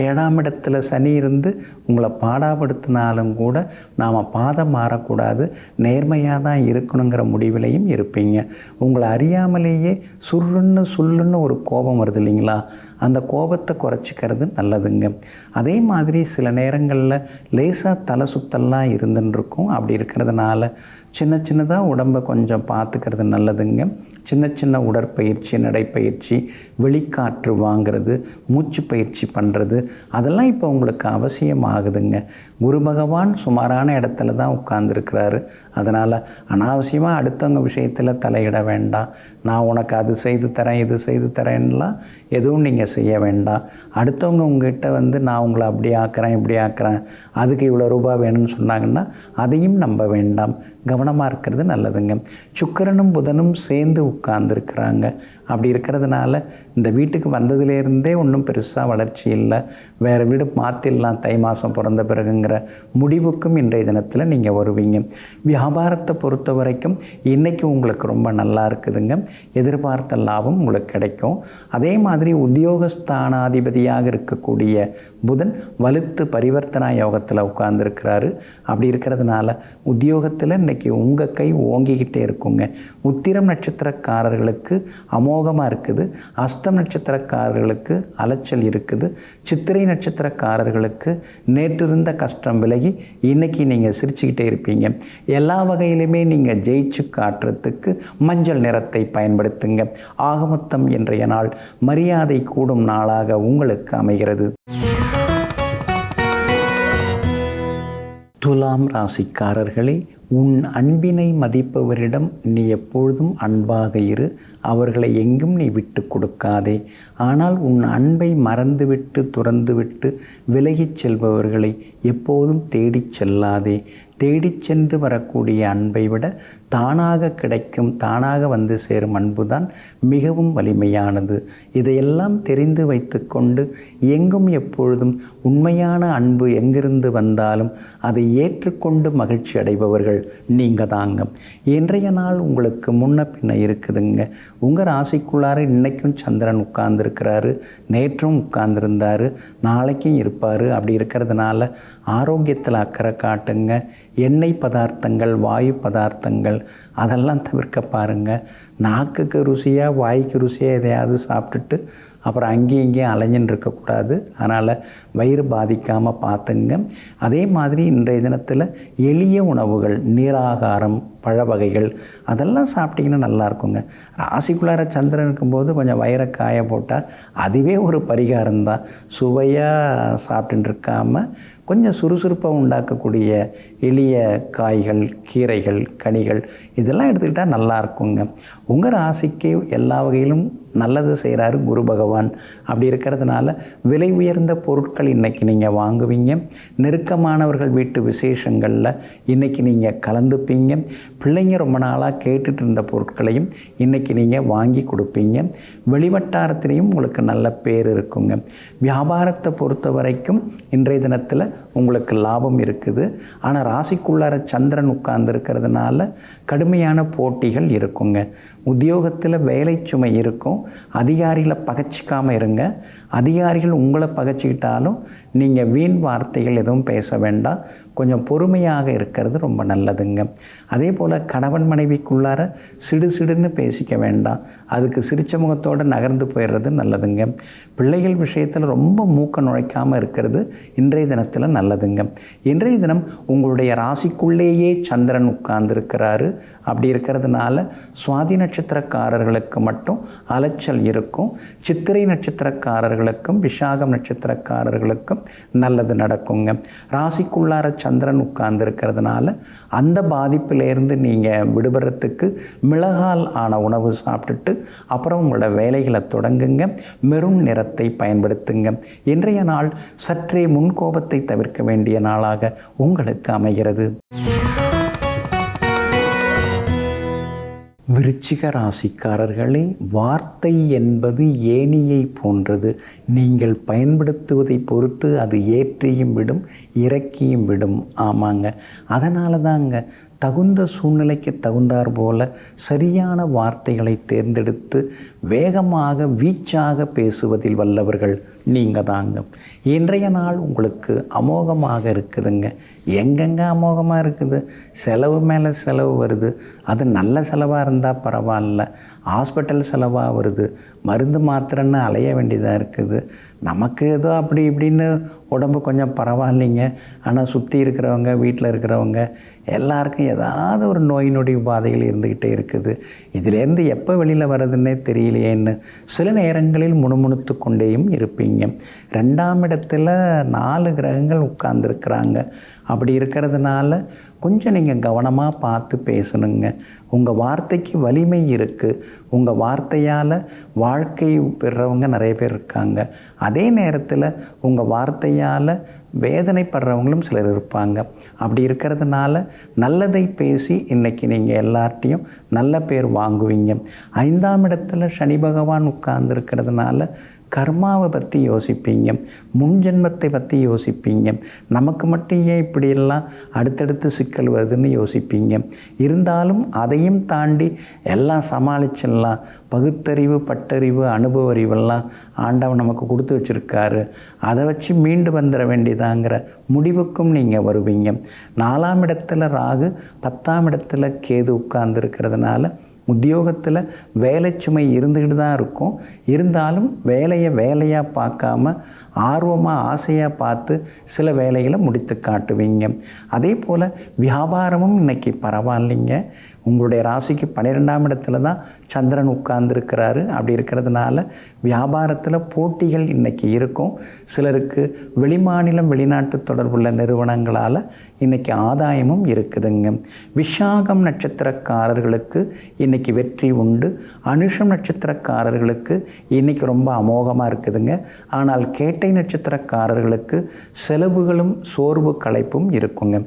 7ஆம் இடத்துல சனி இருந்து உங்களை பாடாப்படுத்தினாலும் கூட நாம் பாதை மாறக்கூடாது, நேர்மையாக தான் இருக்கணுங்கிற முடிவிலையும் இருப்பீங்க. உங்களை அறியாமலேயே சுள்ளுன்னு ஒரு கோபம் வருது இல்லைங்களா, அந்த கோபத்தை குறைச்சிக்கிறது நல்லதுங்க. அதே மாதிரி சில நேரங்களில் லேசாக தலை சுத்தல்லாம் இருந்துருக்கும். அப்படி இருக்கிறதுனால சின்னதாக உடம்பை கொஞ்சம் பார்த்துக்கிறது நல்லதுங்க. சின்ன உடற்பயிற்சி, நடைப்பயிற்சி, வெளிக்காற்று வாங்கிறது, மூச்சு பயிற்சி பண்ணுறது, அதெல்லாம் இப்போ உங்களுக்கு அவசியமாகுதுங்க. குரு பகவான் சுமாரான இடத்துல தான் உட்கார்ந்துருக்கிறாரு. அதனால் அனாவசியமாக அடுத்தவங்க விஷயத்தில் தலையிட வேண்டாம். நான் உனக்கு அது செய்து தரேன், இது செய்து தரேன்லாம் எதுவும் நீங்கள் செய்ய வேண்டாம். அடுத்தவங்க உங்கள்கிட்ட நான் உங்களை அப்படி ஆக்குறேன், இப்படி ஆக்குறேன், அதுக்கு இவ்வளோ ரூபா வேணும்னு சொன்னாங்கன்னா அதையும் நம்ப வேண்டாம். கவனமாக இருக்கிறது நல்லதுங்க. சுக்கிரனும் புதனும் சேர்ந்து உட்கார்ந்துருக்கிறாங்க. அப்படி இருக்கிறதுனால இந்த வீட்டுக்கு வந்ததுலேருந்தே ஒன்றும் பெருசாக வளர்ச்சி இல்லை, வேறு வீடு மாற்றிடலாம் தை மாதம் பிறந்த பிறகுங்கிற முடிவுக்கும் இன்றைய தினத்தில் நீங்கள் வருவீங்க. வியாபாரத்தை பொறுத்த வரைக்கும் இன்றைக்கி உங்களுக்கு ரொம்ப நல்லா இருக்குதுங்க. எதிர்பார்த்த லாபம் உங்களுக்கு கிடைக்கும். அதே மாதிரி உத்தியோகஸ்தானாதிபதியாக இருக்கக்கூடிய புதன் வலுத்து பரிவர்த்தனா யோகத்தில் உட்கார்ந்துருக்கிறாரு. அப்படி இருக்கிறதுனால உத்தியோகத்தில் இன்றைக்கி உங்கள் கை ஓங்கிக்கிட்டே இருக்குங்க. உத்திரம் நட்சத்திரக்காரர்களுக்கு அமோகமாக இருக்குது. அஸ்தம் நட்சத்திரக்காரர்களுக்கு அலைச்சல் இருக்குது. சித்திரை நட்சத்திரக்காரர்களுக்கு நேற்று இருந்த கஷ்டம் விலகி இன்றைக்கி நீங்கள் சிரிச்சுக்கிட்டே இருப்பீங்க. எல்லா வகையிலுமே நீங்கள் ஜெயிச்சு காட்டுறதுக்கு மஞ்சள் நிறத்தை பயன்படுத்துங்க. ஆகமொத்தம் இன்றைய நாள் மரியாதை கூடும் நாளாக உங்களுக்கு அமைகிறது. துலாம் ராசிக்காரர்களே, உன் அன்பினை மதிப்பவரிடம் நீ எப்பொழுதும் அன்பாக இரு. அவர்களை எங்கும் நீ விட்டு கொடுக்காதே. ஆனால் உன் அன்பை மறந்துவிட்டு துறந்துவிட்டு விலகிச் செல்பவர்களை எப்போதும் தேடிச் செல்லாதே. தேடிச் சென்று வரக்கூடிய அன்பை விட தானாக கிடைக்கும், தானாக வந்து சேரும் அன்புதான் மிகவும் வலிமையானது. இதையெல்லாம் தெரிந்து வைத்து கொண்டு எங்கும் எப்பொழுதும் உண்மையான அன்பு எங்கிருந்து வந்தாலும் அதை ஏற்றுக்கொண்டு மகிழ்ச்சி அடைபவர்கள் நீங்கள் தாங்க. இன்றைய நாள் உங்களுக்கு முன்ன பின்ன இருக்குதுங்க. உங்கள் ராசிக்குள்ளார இன்றைக்கும் சந்திரன் உட்கார்ந்துருக்கிறாரு, நேற்றும் உட்கார்ந்துருந்தார், நாளைக்கும் இருப்பார். அப்படி இருக்கிறதுனால ஆரோக்கியத்தில் அக்கறை காட்டுங்க. எண்ணெய் பதார்த்தங்கள், வாயு பதார்த்தங்கள் அதெல்லாம் தவிர்க்க பாருங்கள். நாக்குக்கு ருசியாக வாய்க்கு ருசியாக எதையாவது சாப்பிட்டுட்டு அப்புறம் அங்கேயும் இங்கேயும் அலைஞ்சின்னு இருக்கக்கூடாது. அதனால் வயிறு பாதிக்காமல் பார்த்துங்க. அதே மாதிரி இன்றைய தினத்தில் எளிய உணவுகள், நீராகாரம், பழ வகைகள் அதெல்லாம் சாப்பிட்டிங்கன்னா நல்லாயிருக்குங்க. ராசிக்குள்ளார சந்திரன் இருக்கும்போது கொஞ்சம் வயிறை காய போட்டால் அதுவே ஒரு பரிகாரம்தான். சுவையாக சாப்பிட்டுன்னு இருக்காமல் கொஞ்சம் சுறுசுறுப்பாக உண்டாக்கக்கூடிய எளிய காய்கள், கீரைகள், கனிகள் இதெல்லாம் எடுத்துக்கிட்டால் நல்லா இருக்குங்க. உங்கள் ராசிக்கு எல்லா வகையிலும் நல்லது செய்கிறாரு குரு பகவான். அப்படி இருக்கிறதுனால விலை உயர்ந்த பொருட்கள் இன்றைக்கி நீங்கள் வாங்குவீங்க. நெருக்கமானவர்கள் வீட்டு விசேஷங்களில் இன்றைக்கி நீங்கள் கலந்துப்பீங்க. பிள்ளைங்க ரொம்ப நாளாக கேட்டுட்டு இருந்த பொருட்களையும் இன்றைக்கி நீங்கள் வாங்கி கொடுப்பீங்க. வெளிவட்டாரத்திலையும் உங்களுக்கு நல்ல பேர் இருக்குங்க. வியாபாரத்தை பொறுத்த வரைக்கும் இன்றைய தினத்தில் உங்களுக்கு லாபம் இருக்குது. ஆனால் ராசிக்குள்ளார சந்திரன் உட்கார்ந்துருக்கிறதுனால கடுமையான போட்டிகள் இருக்குங்க. உத்தியோகத்தில் வேலை சுமை இருக்கும். அதிகாரிகளை பகைச்சிக்காமல் இருங்க. அதிகாரிகள் உங்களை பகைச்சிக்கிட்டாலும் நீங்கள் வீண் வார்த்தைகள் எதுவும் பேச வேண்டாம். கொஞ்சம் பொறுமையாக இருக்கிறது ரொம்ப நல்லதுங்க. அதே போல் கணவன் மனைவிக்குள்ளார சிடுன்னு பேசிக்க வேண்டாம். அதுக்கு சிரிச்ச முகத்தோடு நகர்ந்து போயிடுறது நல்லதுங்க. பிள்ளைகள் விஷயத்தில் ரொம்ப மூக்க நுழைக்காமல் இருக்கிறது இன்றைய தினத்தில் நல்லதுங்க. இன்றைய தினம் உங்களுடைய ராசிக்குள்ளேயே சந்திரன் உட்கார்ந்துருக்கிறாரு. அப்படி இருக்கிறதுனால சுவாதி நட்சத்திரக்காரர்களுக்கு மட்டும் அலைச்சல் இருக்கும். சித்திரை நட்சத்திரக்காரர்களுக்கும் விசாகம் நட்சத்திரக்காரர்களுக்கும் நல்லது நடக்குங்க. ராசிக்குள்ளார சந்திரன் உட்கார்ந்துருக்கிறதுனால அந்த பாதிப்பிலேருந்து நீங்கள் விடுபடுறதுக்கு மிளகால் ஆன உணவு சாப்பிட்டுட்டு அப்புறம் உங்களோட வேலைகளை தொடங்குங்க. மெரூன் நிறத்தை பயன்படுத்துங்க. இன்றைய நாள் சற்றே முன்கோபத்தை தவிர்க்க வேண்டிய நாளாக உங்களுக்கு அமைகிறது. விருச்சிக ராசிக்காரர்களே, வார்த்தை என்பது ஏணியை போன்றது. நீங்கள் பயன்படுத்துவதை பொறுத்து அது ஏற்றியும் விடும், இறக்கியும் விடும். ஆமாங்க, அதனால தாங்க தகுந்த சூழ்நிலைக்கு தகுந்தார் போல சரியான வார்த்தைகளை தேர்ந்தெடுத்து வேகமாக வீச்சாக பேசுவதில் வல்லவர்கள் நீங்கள் தாங்க. இன்றைய நாள் உங்களுக்கு அமோகமாக இருக்குதுங்க. எங்கெங்கே அமோகமாக இருக்குது? செலவு மேலே செலவு வருது. அது நல்ல செலவாக இருந்தால் பரவாயில்ல. ஹாஸ்பிட்டல் செலவாக வருது. மருந்து மாத்திரைன்னு அலைய வேண்டியதாக இருக்குது. நமக்கு ஏதோ அப்படி இப்படின்னு உடம்பு கொஞ்சம் பரவாயில்லைங்க. ஆனால் சுற்றி இருக்கிறவங்க, வீட்டில் இருக்கிறவங்க எல்லாருக்கும் ஏதாவது ஒரு நோய் நொடி உபாதைகள் இருந்துக்கிட்டே இருக்குது. இதிலேருந்து எப்போ வெளியில் வர்றதுன்னே தெரியலையேன்னு சில நேரங்களில் முணுமுணுத்து கொண்டேயும் இருப்பீங்க. 2ஆம் இடத்துல 4 கிரகங்கள் உட்கார்ந்துருக்குறாங்க. அப்படி இருக்கிறதுனால கொஞ்சம் நீங்கள் கவனமாக பார்த்து பேசணுங்க. உங்கள் வார்த்தைக்கு வலிமை இருக்குது. உங்கள் வார்த்தையால் வாழ்க்கை பெறுறவங்க நிறைய பேர் இருக்காங்க. அதே நேரத்தில் உங்கள் வார்த்தையால் வேதனைப்படுறவங்களும் சிலர் இருப்பாங்க. அப்படி இருக்கிறதுனால நல்லதை பேசி இன்றைக்கி நீங்கள் எல்லார்ட்டையும் நல்ல பேர் வாங்குவீங்க. 5ஆம் இடத்துல சனி பகவான் உட்கார்ந்துருக்கிறதுனால கர்மாவை பற்றி யோசிப்பீங்க. முன் ஜென்மத்தை பற்றி யோசிப்பீங்க. நமக்கு மட்டும் ஏன் இப்படியெல்லாம் அடுத்தடுத்து சிக்கல் வருதுன்னு யோசிப்பீங்க. இருந்தாலும் அதையும் தாண்டி எல்லாம் சமாளிச்சிடலாம். பகுத்தறிவு, பட்டறிவு, அனுபவ அறிவெல்லாம் ஆண்டவன் நமக்கு கொடுத்து வச்சுருக்காரு. அதை வச்சு மீண்டு வந்துட வேண்டியதாங்கிற முடிவுக்கும் நீங்கள் வருவீங்க. 4ஆம் இடத்துல ராகு, 10ஆம் இடத்துல கேது உட்கார்ந்துருக்கிறதுனால உத்தியோகத்தில் வேலை சுமை இருந்துக்கிட்டு தான் இருக்கும். இருந்தாலும் வேலையை வேலையாக பார்க்காம ஆர்வமாக ஆசையாக பார்த்து சில வேலைகளை முடித்து காட்டுவீங்க. அதே போல் வியாபாரமும் இன்றைக்கி பரவாயில்லைங்க. உங்களுடைய ராசிக்கு 12ஆம் இடத்துல தான் சந்திரன் உட்கார்ந்துருக்கிறாரு. அப்படி இருக்கிறதுனால வியாபாரத்தில் போட்டிகள் இன்றைக்கி இருக்கும். சிலருக்கு வெளிமாநிலம், வெளிநாட்டு தொடர்புள்ள நிறுவனங்களால் இன்றைக்கி ஆதாயமும் இருக்குதுங்க. விசாகம் நட்சத்திரக்காரர்களுக்கு இன்றைக்கி வெற்றி உண்டு. அனுஷம் நட்சத்திரக்காரர்களுக்கு இன்றைக்கி ரொம்ப அமோகமாக இருக்குதுங்க. ஆனால் கேட்டை நட்சத்திரக்காரர்களுக்கு செலவுகளும் சோர்வு களைப்பும் இருக்குங்க.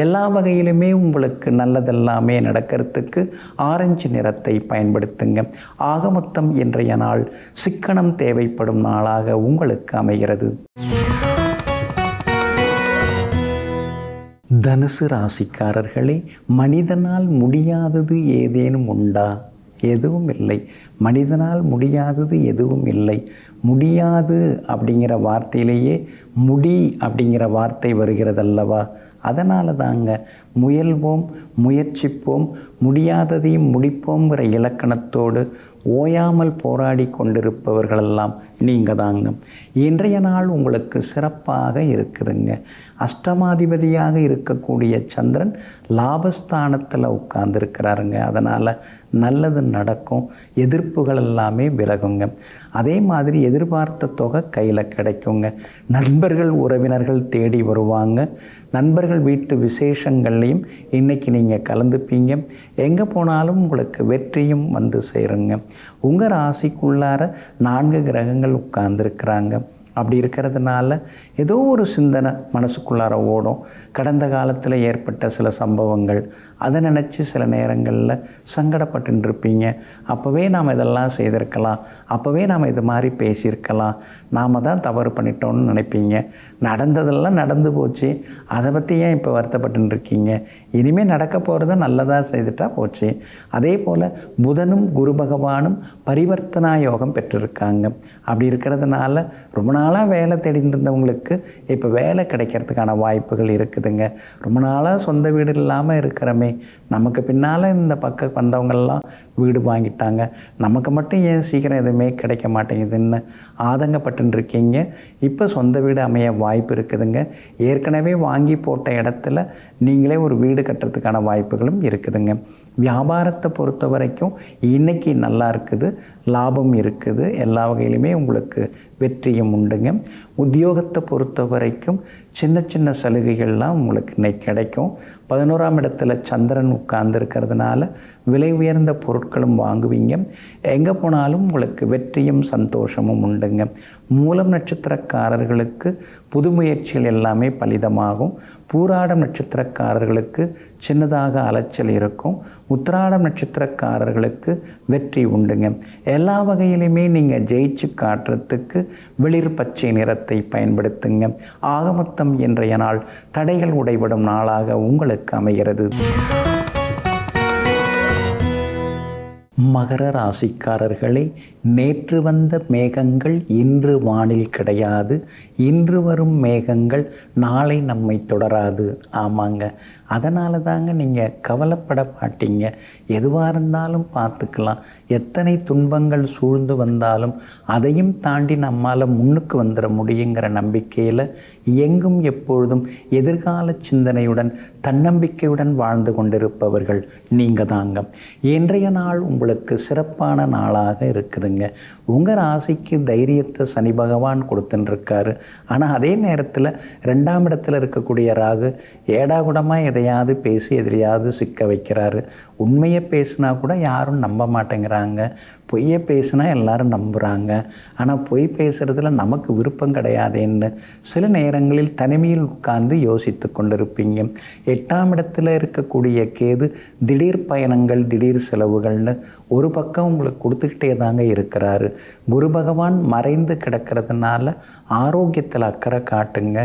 எல்லா வகையிலுமே உங்களுக்கு நல்லதெல்லாமே நடக்கிறதுக்கு ஆரஞ்சு நிறத்தை பயன்படுத்துங்க. ஆக மொத்தம் இன்றைய நாள் சிக்கனம் தேவைப்படும் நாளாக உங்களுக்கு அமைகிறது. தனுசு ராசிக்காரர்களே, மனிதனால் முடியாதது ஏதேனும் உண்டா? எதுவும் இல்லை. மனிதனால் முடியாதது எதுவும் இல்லை. முடியாது அப்படிங்கிற வார்த்தையிலேயே முடி அப்படிங்கிற வார்த்தை வருகிறதல்லவா? அதனால தாங்க முயல்வோம், முயற்சிப்போம், முடியாததையும் முடிப்போங்கிற இலக்கணத்தோடு ஓயாமல் போராடி கொண்டிருப்பவர்களெல்லாம் நீங்கள் தாங்க. இன்றைய நாள் உங்களுக்கு சிறப்பாக இருக்குதுங்க. அஷ்டமாதிபதியாக இருக்கக்கூடிய சந்திரன் லாபஸ்தானத்தில் உட்கார்ந்துருக்கிறாருங்க. அதனால் நல்லது நடக்கும். எதிர்ப்புகள் எல்லாமே விலகுங்க. அதே மாதிரி எதிர்பார்த்த தொகை கையில் கிடைக்குங்க. நண்பர்கள், உறவினர்கள் தேடி வருவாங்க. நண்பர்கள் வீட்டு விசேஷங்கள்லையும் இன்றைக்கி நீங்கள் கலந்துப்பீங்க. எங்கே போனாலும் உங்களுக்கு வெற்றியும் வந்து சேருங்க. உங்கள் ராசிக்குள்ளார 4 கிரகங்கள் உட்கார்ந்துருக்குறாங்க. அப்படி இருக்கிறதுனால ஏதோ ஒரு சிந்தனை மனசுக்குள்ளார ஓடும். கடந்த காலத்தில் ஏற்பட்ட சில சம்பவங்கள், அதை நினச்சி சில நேரங்களில் சங்கடப்பட்டு இருப்பீங்க. அப்போவே நாம் இதெல்லாம் செய்திருக்கலாம், அப்போவே நாம் இது மாதிரி பேசியிருக்கலாம், நாம் தான் தவறு பண்ணிட்டோம்னு நினைப்பீங்க. நடந்ததெல்லாம் நடந்து போச்சு, அதை பற்றி ஏன் இப்போ வருத்தப்பட்டு இருக்கீங்க? இனிமேல் நடக்க போகிறத நல்லதாக செய்துட்டா போச்சு. அதே போல் புதனும் குரு பகவானும் பரிவர்த்தனா யோகம் பெற்றிருக்காங்க. அப்படி இருக்கிறதுனால ரொம்ப நாளாக வேலை தேடிட்டு இருந்தவங்களுக்கு இப்போ வேலை கிடைக்கிறதுக்கான வாய்ப்புகள் இருக்குதுங்க. ரொம்ப நாளாக சொந்த வீடு இல்லாமல் இருக்கிறோமே, நமக்கு பின்னால் இந்த பக்கம் வந்தவங்கள்லாம் வீடு வாங்கிட்டாங்க, நமக்கு மட்டும் ஏன் சீக்கிரம் எதுவுமே கிடைக்க மாட்டேங்குதுன்னு ஆதங்கப்பட்டு இருக்கீங்க. இப்போ சொந்த வீடு அமைய வாய்ப்பு இருக்குதுங்க. ஏற்கனவே வாங்கி போட்ட இடத்துல நீங்களே ஒரு வீடு கட்டுறதுக்கான வாய்ப்புகளும் இருக்குதுங்க. வியாபாரத்தை பொறுத்த வரைக்கும் இன்றைக்கி நல்லா இருக்குது, லாபம் இருக்குது, எல்லா வகையிலுமே உங்களுக்கு வெற்றியும் உண்டுங்க. உத்தியோகத்தை பொறுத்த வரைக்கும் சின்ன சின்ன சலுகைகள்லாம் உங்களுக்கு இன்னைக்கு கிடைக்கும். 11ஆம் இடத்துல சந்திரன் உட்கார்ந்துருக்கிறதுனால விலை உயர்ந்த பொருட்களும் வாங்குவீங்க. எங்கே போனாலும் உங்களுக்கு வெற்றியும் சந்தோஷமும் உண்டுங்க. மூலம் நட்சத்திரக்காரர்களுக்கு புது முயற்சிகள் எல்லாமே பலிதமாகும். பூராடம் நட்சத்திரக்காரர்களுக்கு சின்னதாக அலைச்சல் இருக்கும். உத்திராடம் நட்சத்திரக்காரர்களுக்கு வெற்றி உண்டுங்க. எல்லா வகையிலுமே நீங்கள் ஜெயிச்சு காட்டுறதுக்கு வெளிர் பச்சை நிறத்தை பயன்படுத்துங்க. ஆக மொத்தம் இன்றைய நாள் தடைகள் உடைபடும் நாளாக உங்களுக்கு அமைகிறது. மகர ராசிக்காரர்களே, நேற்று வந்த மேகங்கள் இன்று வானில் கிடையாது, இன்று வரும் மேகங்கள் நாளை நம்மை தொடராது. ஆமாங்க, அதனால தாங்க நீங்கள் கவலைப்பட மாட்டீங்க. எதுவாக இருந்தாலும் பார்த்துக்கலாம். எத்தனை துன்பங்கள் சூழ்ந்து வந்தாலும் அதையும் தாண்டி நம்மால் முன்னுக்கு வந்துட முடியுங்கிற நம்பிக்கையில் எங்கும் எப்பொழுதும் எதிர்கால சிந்தனையுடன் தன்னம்பிக்கையுடன் வாழ்ந்து கொண்டிருப்பவர்கள் நீங்கள் தாங்க. இன்றைய நாள் உங்களுக்கு சிறப்பான நாளாக இருக்குதுங்க. உங்கள் ராசிக்கு தைரியத்தை சனி பகவான் கொடுத்துட்டுருக்காரு. ஆனால் அதே நேரத்தில் 2ஆம் இடத்துல இருக்கக்கூடிய ராகு ஏடாகுடமாக எதையாவது பேசி எதிரையாவது சிக்க வைக்கிறாரு. உண்மையை பேசினா கூட யாரும் நம்ப மாட்டேங்கிறாங்க, பொய்யை பேசினா எல்லாரும் நம்புகிறாங்க. ஆனால் பொய் பேசுகிறதுல நமக்கு விருப்பம் கிடையாதுன்னு சில நேரங்களில் தனிமையில் உட்கார்ந்து யோசித்து கொண்டிருப்பீங்க. 8ஆம் இடத்துல இருக்கக்கூடிய கேது திடீர் பயணங்கள், திடீர் செலவுகள்னு ஒரு பக்கம் உங்களுக்கு கொடுத்துக்கிட்டே தாங்க இருக்கிறாரு. குரு பகவான் மறைந்து கிடக்கிறதுனால ஆரோக்கியத்தில் அக்கறை காட்டுங்க.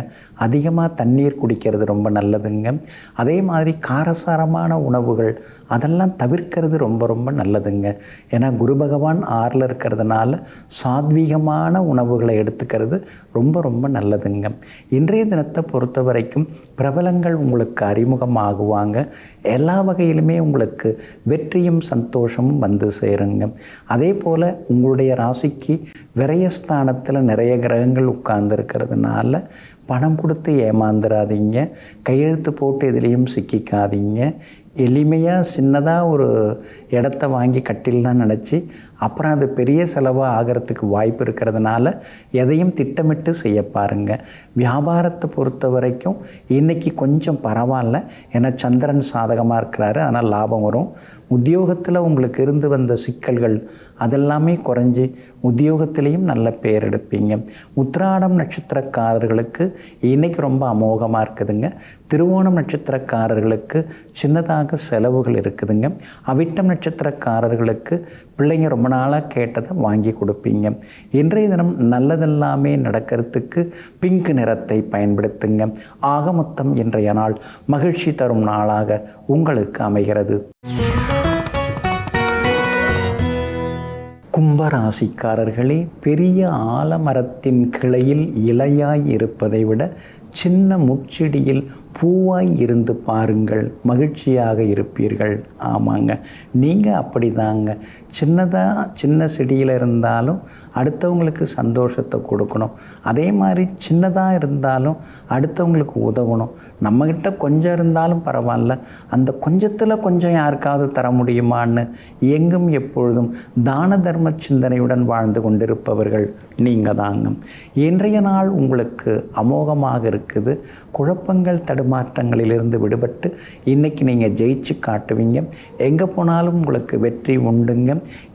அதிகமாக தண்ணீர் குடிக்கிறது ரொம்ப நல்லதுங்க. அதே மாதிரி காரசாரமான உணவுகள் அதெல்லாம் தவிர்க்கிறது ரொம்ப ரொம்ப நல்லதுங்க. ஏன்னா குரு பகவான் 6ல் இருக்கிறதுனால சாத்வீகமான உணவுகளை எடுத்துக்கிறது ரொம்ப ரொம்ப நல்லதுங்க. இன்றைய தினத்தை பொறுத்த வரைக்கும் பிரபலங்கள் உங்களுக்கு அறிமுகமாகுவாங்க. எல்லா வகையிலுமே உங்களுக்கு வெற்றியும் சந்தோஷமும் வந்து சேருங்க. அதே போல் உங்களுடைய ராசிக்கு விரயஸ்தானத்தில் நிறைய கிரகங்கள் உட்கார்ந்து இருக்கிறதுனால பணம் கொடுத்து ஏமாந்துடாதீங்க. கையெழுத்து போட்டு எதிலையும் சிக்கிக்காதீங்க. எளிமையாக சின்னதாக ஒரு இடத்த வாங்கி கட்டிடலான்னு நினச்சி அப்புறம் அது பெரிய செலவாக ஆகிறதுக்கு வாய்ப்பு இருக்கிறதுனால எதையும் திட்டமிட்டு செய்ய பாருங்கள். வியாபாரத்தை பொறுத்த வரைக்கும் இன்றைக்கி கொஞ்சம் பரவாயில்ல, ஏன்னா சந்திரன் சாதகமாக இருக்கிறாரு, அதனால் லாபம் வரும். உத்தியோகத்தில் உங்களுக்கு இருந்து வந்த சிக்கல்கள் அதெல்லாமே குறைஞ்சி உத்தியோகத்திலையும் நல்ல பேர் எடுப்பீங்க. உத்திராடம் நட்சத்திரக்காரர்களுக்கு இன்றைக்கி ரொம்ப அமோகமாக இருக்குதுங்க. திருவோணம் நட்சத்திரக்காரர்களுக்கு சின்னதாக செலவுகள் இருக்குதுங்க. அவிட்டம் நட்சத்திரக்காரர்களுக்கு பிள்ளைங்க ரொம்ப நாளாக கேட்டதை வாங்கி கொடுப்பீங்க. இன்றைய தினம் நல்லதெல்லாமே நடக்கிறதுக்கு பிங்க் நிறத்தை பயன்படுத்துங்க. ஆக மொத்தம் இன்றைய நாள் மகிழ்ச்சி தரும் நாளாக உங்களுக்கு அமைகிறது. கும்பராசிக்காரர்களே, பெரிய ஆலமரத்தின் கிளையில் இலையாய் இருப்பதை விட சின்ன முட்செடியில் பூவாய் இருந்து பாருங்கள், மகிழ்ச்சியாக இருப்பீர்கள். ஆமாங்க, நீங்கள் அப்படி தாங்க. சின்ன செடியில் இருந்தாலும் அடுத்தவங்களுக்கு சந்தோஷத்தை கொடுக்கணும். அதே மாதிரி சின்னதாக இருந்தாலும் அடுத்தவங்களுக்கு உதவணும். நம்மக்கிட்ட கொஞ்சம் இருந்தாலும் பரவாயில்ல, அந்த கொஞ்சத்தில் கொஞ்சம் யாருக்காவது தர முடியுமான்னு எங்கும் எப்பொழுதும் தான தர்ம சிந்தனையுடன் வாழ்ந்து கொண்டிருப்பவர்கள் நீங்கள் தாங்க. இன்றைய நாள் உங்களுக்கு அமோகமாக இருக்கு. இருக்குது. குழப்பங்கள் தடுமாற்றங்களிலிருந்து விடுபட்டு இன்றைக்கி நீங்கள் ஜெயிச்சு காட்டுவீங்க. எங்கே போனாலும் உங்களுக்கு வெற்றி உண்டுங்க.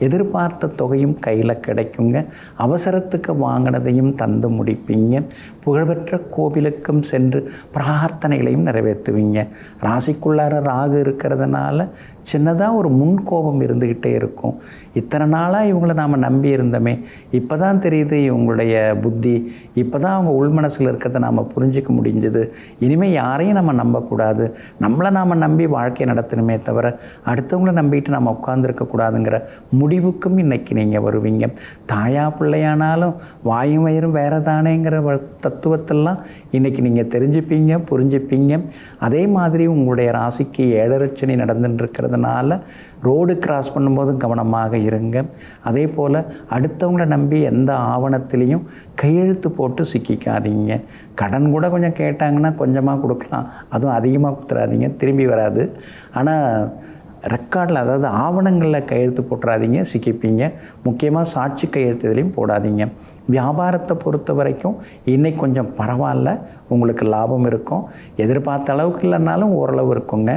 எதிர்பார்த்த தொகையும் கையில் கிடைக்குங்க. அவசரத்துக்கு வாங்கினதையும் தந்து முடிப்பீங்க. புகழ்பெற்ற கோவிலுக்கும் சென்று பிரார்த்தனைகளையும் நிறைவேற்றுவீங்க. ராசிக்குள்ளார ராகு இருக்கிறதுனால சின்னதாக ஒரு முன்கோபம் இருந்துக்கிட்டே இருக்கும். இத்தனை நாளாக இவங்களை நாம் நம்பி இருந்தோமே, இப்போ தான் தெரியுது இவங்களுடைய புத்தி, இப்போ தான் அவங்க உள்மனசில் இருக்கிறத நாம் புரிஞ்சிக்க முடிஞ்சது. இனிமேல் யாரையும் நம்ம நம்பக்கூடாது, நம்மளை நாம் நம்பி வாழ்க்கையை நடத்தணுமே தவிர அடுத்தவங்கள நம்பிட்டு நம்ம உட்காந்துருக்கக்கூடாதுங்கிற முடிவுக்கும் இன்றைக்கி நீங்கள் வருவீங்க. தாயா பிள்ளையானாலும் வாயும் வயிறும் வேறு தானேங்கிற தத்துவத்தெல்லாம் இன்றைக்கி நீங்கள் தெரிஞ்சுப்பீங்க, புரிஞ்சுப்பீங்க. அதே மாதிரி உங்களுடைய ராசிக்கு 7.5 சனி நடந்துட்டுருக்கிறதுனால ரோடு கிராஸ் பண்ணும்போது கவனமாக இருங்க. அதே போல் அடுத்தவங்கள நம்பி எந்த ஆவணத்திலையும் கையெழுத்து போட்டு சிக்கிக்காதீங்க. கடன் கூட கொஞ்சம் கேட்டாங்கன்னா கொஞ்சமாக கொடுக்கலாம், அதுவும் அதிகமாக கொடுத்துடாதீங்க, திரும்பி வராது. ஆனால் ரெக்கார்டில், அதாவது ஆவணங்களில் கையெழுத்து போட்டுறாதீங்க, சிக்கிப்பீங்க. முக்கியமாக சாட்சி கையெழுத்து இதுலேயும் போடாதீங்க. வியாபாரத்தை பொறுத்த வரைக்கும் இன்றைக்கி கொஞ்சம் பரவாயில்ல, உங்களுக்கு லாபம் இருக்கும். எதிர்பார்த்த அளவுக்கு இல்லைனாலும் ஓரளவு இருக்குங்க.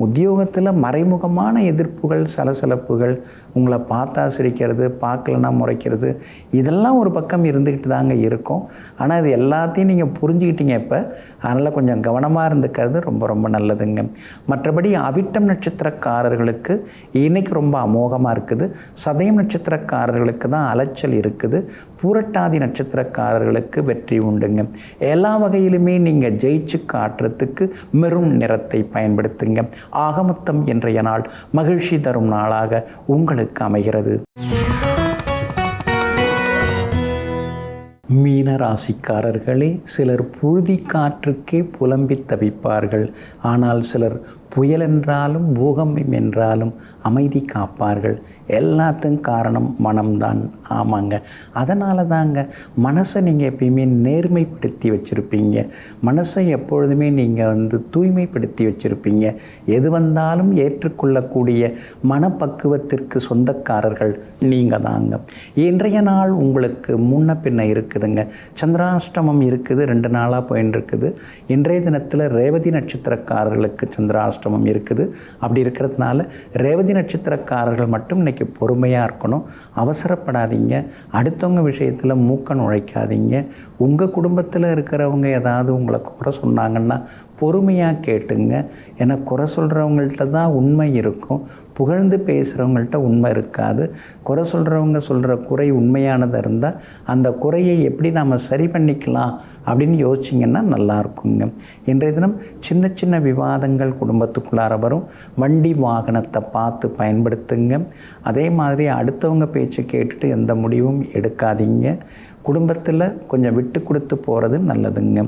உத்தியோகத்தில் மறைமுகமான எதிர்ப்புகள், சலசலப்புகள், உங்களை பார்த்தா சிரிக்கிறது, பார்க்கலன்னா முறைக்கிறது, இதெல்லாம் ஒரு பக்கம் இருந்துக்கிட்டு தாங்க இருக்கும். ஆனால் இது எல்லாத்தையும் நீங்கள் புரிஞ்சுக்கிட்டீங்க இப்போ. அதனால் கொஞ்சம் கவனமாக இருந்துக்கிறது ரொம்ப ரொம்ப நல்லதுங்க. மற்றபடி அவிட்டம் நட்சத்திரக்காரர்களுக்கு இன்றைக்கி ரொம்ப அமோகமாக இருக்குது. சதயம் நட்சத்திரக்காரர்களுக்கு தான் அலைச்சல் இருக்குது. பூரட்டாதி நட்சத்திரக்காரர்களுக்கு வெற்றி உண்டுங்க. எல்லா வகையிலுமே நீங்கள் ஜெயிச்சு காட்டுறதுக்கு மெரூன் நிறத்தை பயன்படுத்துங்க. ஆகமொத்தம் இன்றைய நாள் மகிழ்ச்சி தரும் நாளாக உங்களுக்கு அமைகிறது. மீன ராசிக்காரர்களே, சிலர் புழுதி காற்றுக்கே புலம்பி தவிப்பார்கள். ஆனால் சிலர் புயல் என்றாலும் பூகம்பம் என்றாலும் அமைதி காப்பார்கள். எல்லாத்துக்கும் காரணம் மனம்தான். ஆமாங்க, அதனால தாங்க மனசை நீங்கள் எப்பயுமே நேர்மைப்படுத்தி வச்சுருப்பீங்க. மனசை எப்பொழுதுமே நீங்கள் தூய்மைப்படுத்தி வச்சுருப்பீங்க. எது வந்தாலும் ஏற்றுக்கொள்ளக்கூடிய மனப்பக்குவத்திற்கு சொந்தக்காரர்கள் நீங்கள் தாங்க. இன்றைய நாள் உங்களுக்கு முன்ன பின்ன இருக்குதுங்க. சந்திராஷ்டமம் இருக்குது, 2 நாளாக போயின்னு இருக்குது. இன்றைய தினத்தில் ரேவதி நட்சத்திரக்காரர்களுக்கு சந்திராஷ்டமம் இருக்குது. அப்படி இருக்கிறதுனால ரேவதி நட்சத்திரக்காரர்கள் மட்டும் இன்றைக்கி பொறுமையாக இருக்கணும். அவசரப்படாதீங்க. அடுத்தவங்க விஷயத்தில் மூக்க நுழைக்காதீங்க. உங்கள் குடும்பத்தில் இருக்கிறவங்க ஏதாவது உங்களை குறை சொன்னாங்கன்னா பொறுமையாக கேட்டுங்க. ஏன்னா குறை சொல்கிறவங்கள்ட்ட தான் உண்மை இருக்கும், புகழ்ந்து பேசுகிறவங்கள்ட்ட உண்மை இருக்காது. குறை சொல்கிறவங்க சொல்கிற குறை உண்மையானதாக இருந்தால் அந்த குறையை எப்படி நாம் சரி பண்ணிக்கலாம் அப்படின்னு யோசிச்சிங்கன்னா நல்லாயிருக்குங்க. இன்றைய தினம் சின்ன சின்ன விவாதங்கள் குடும்பத்துக்குள்ளார வரும். வண்டி வாகனத்தை பார்த்து பயன்படுத்துங்க. அதே மாதிரி அடுத்தவங்க பேச்சு கேட்டுட்டு எந்த முடிவும் எடுக்காதீங்க. குடும்பத்தில் கொஞ்சம் விட்டு கொடுத்து போகிறது நல்லதுங்க.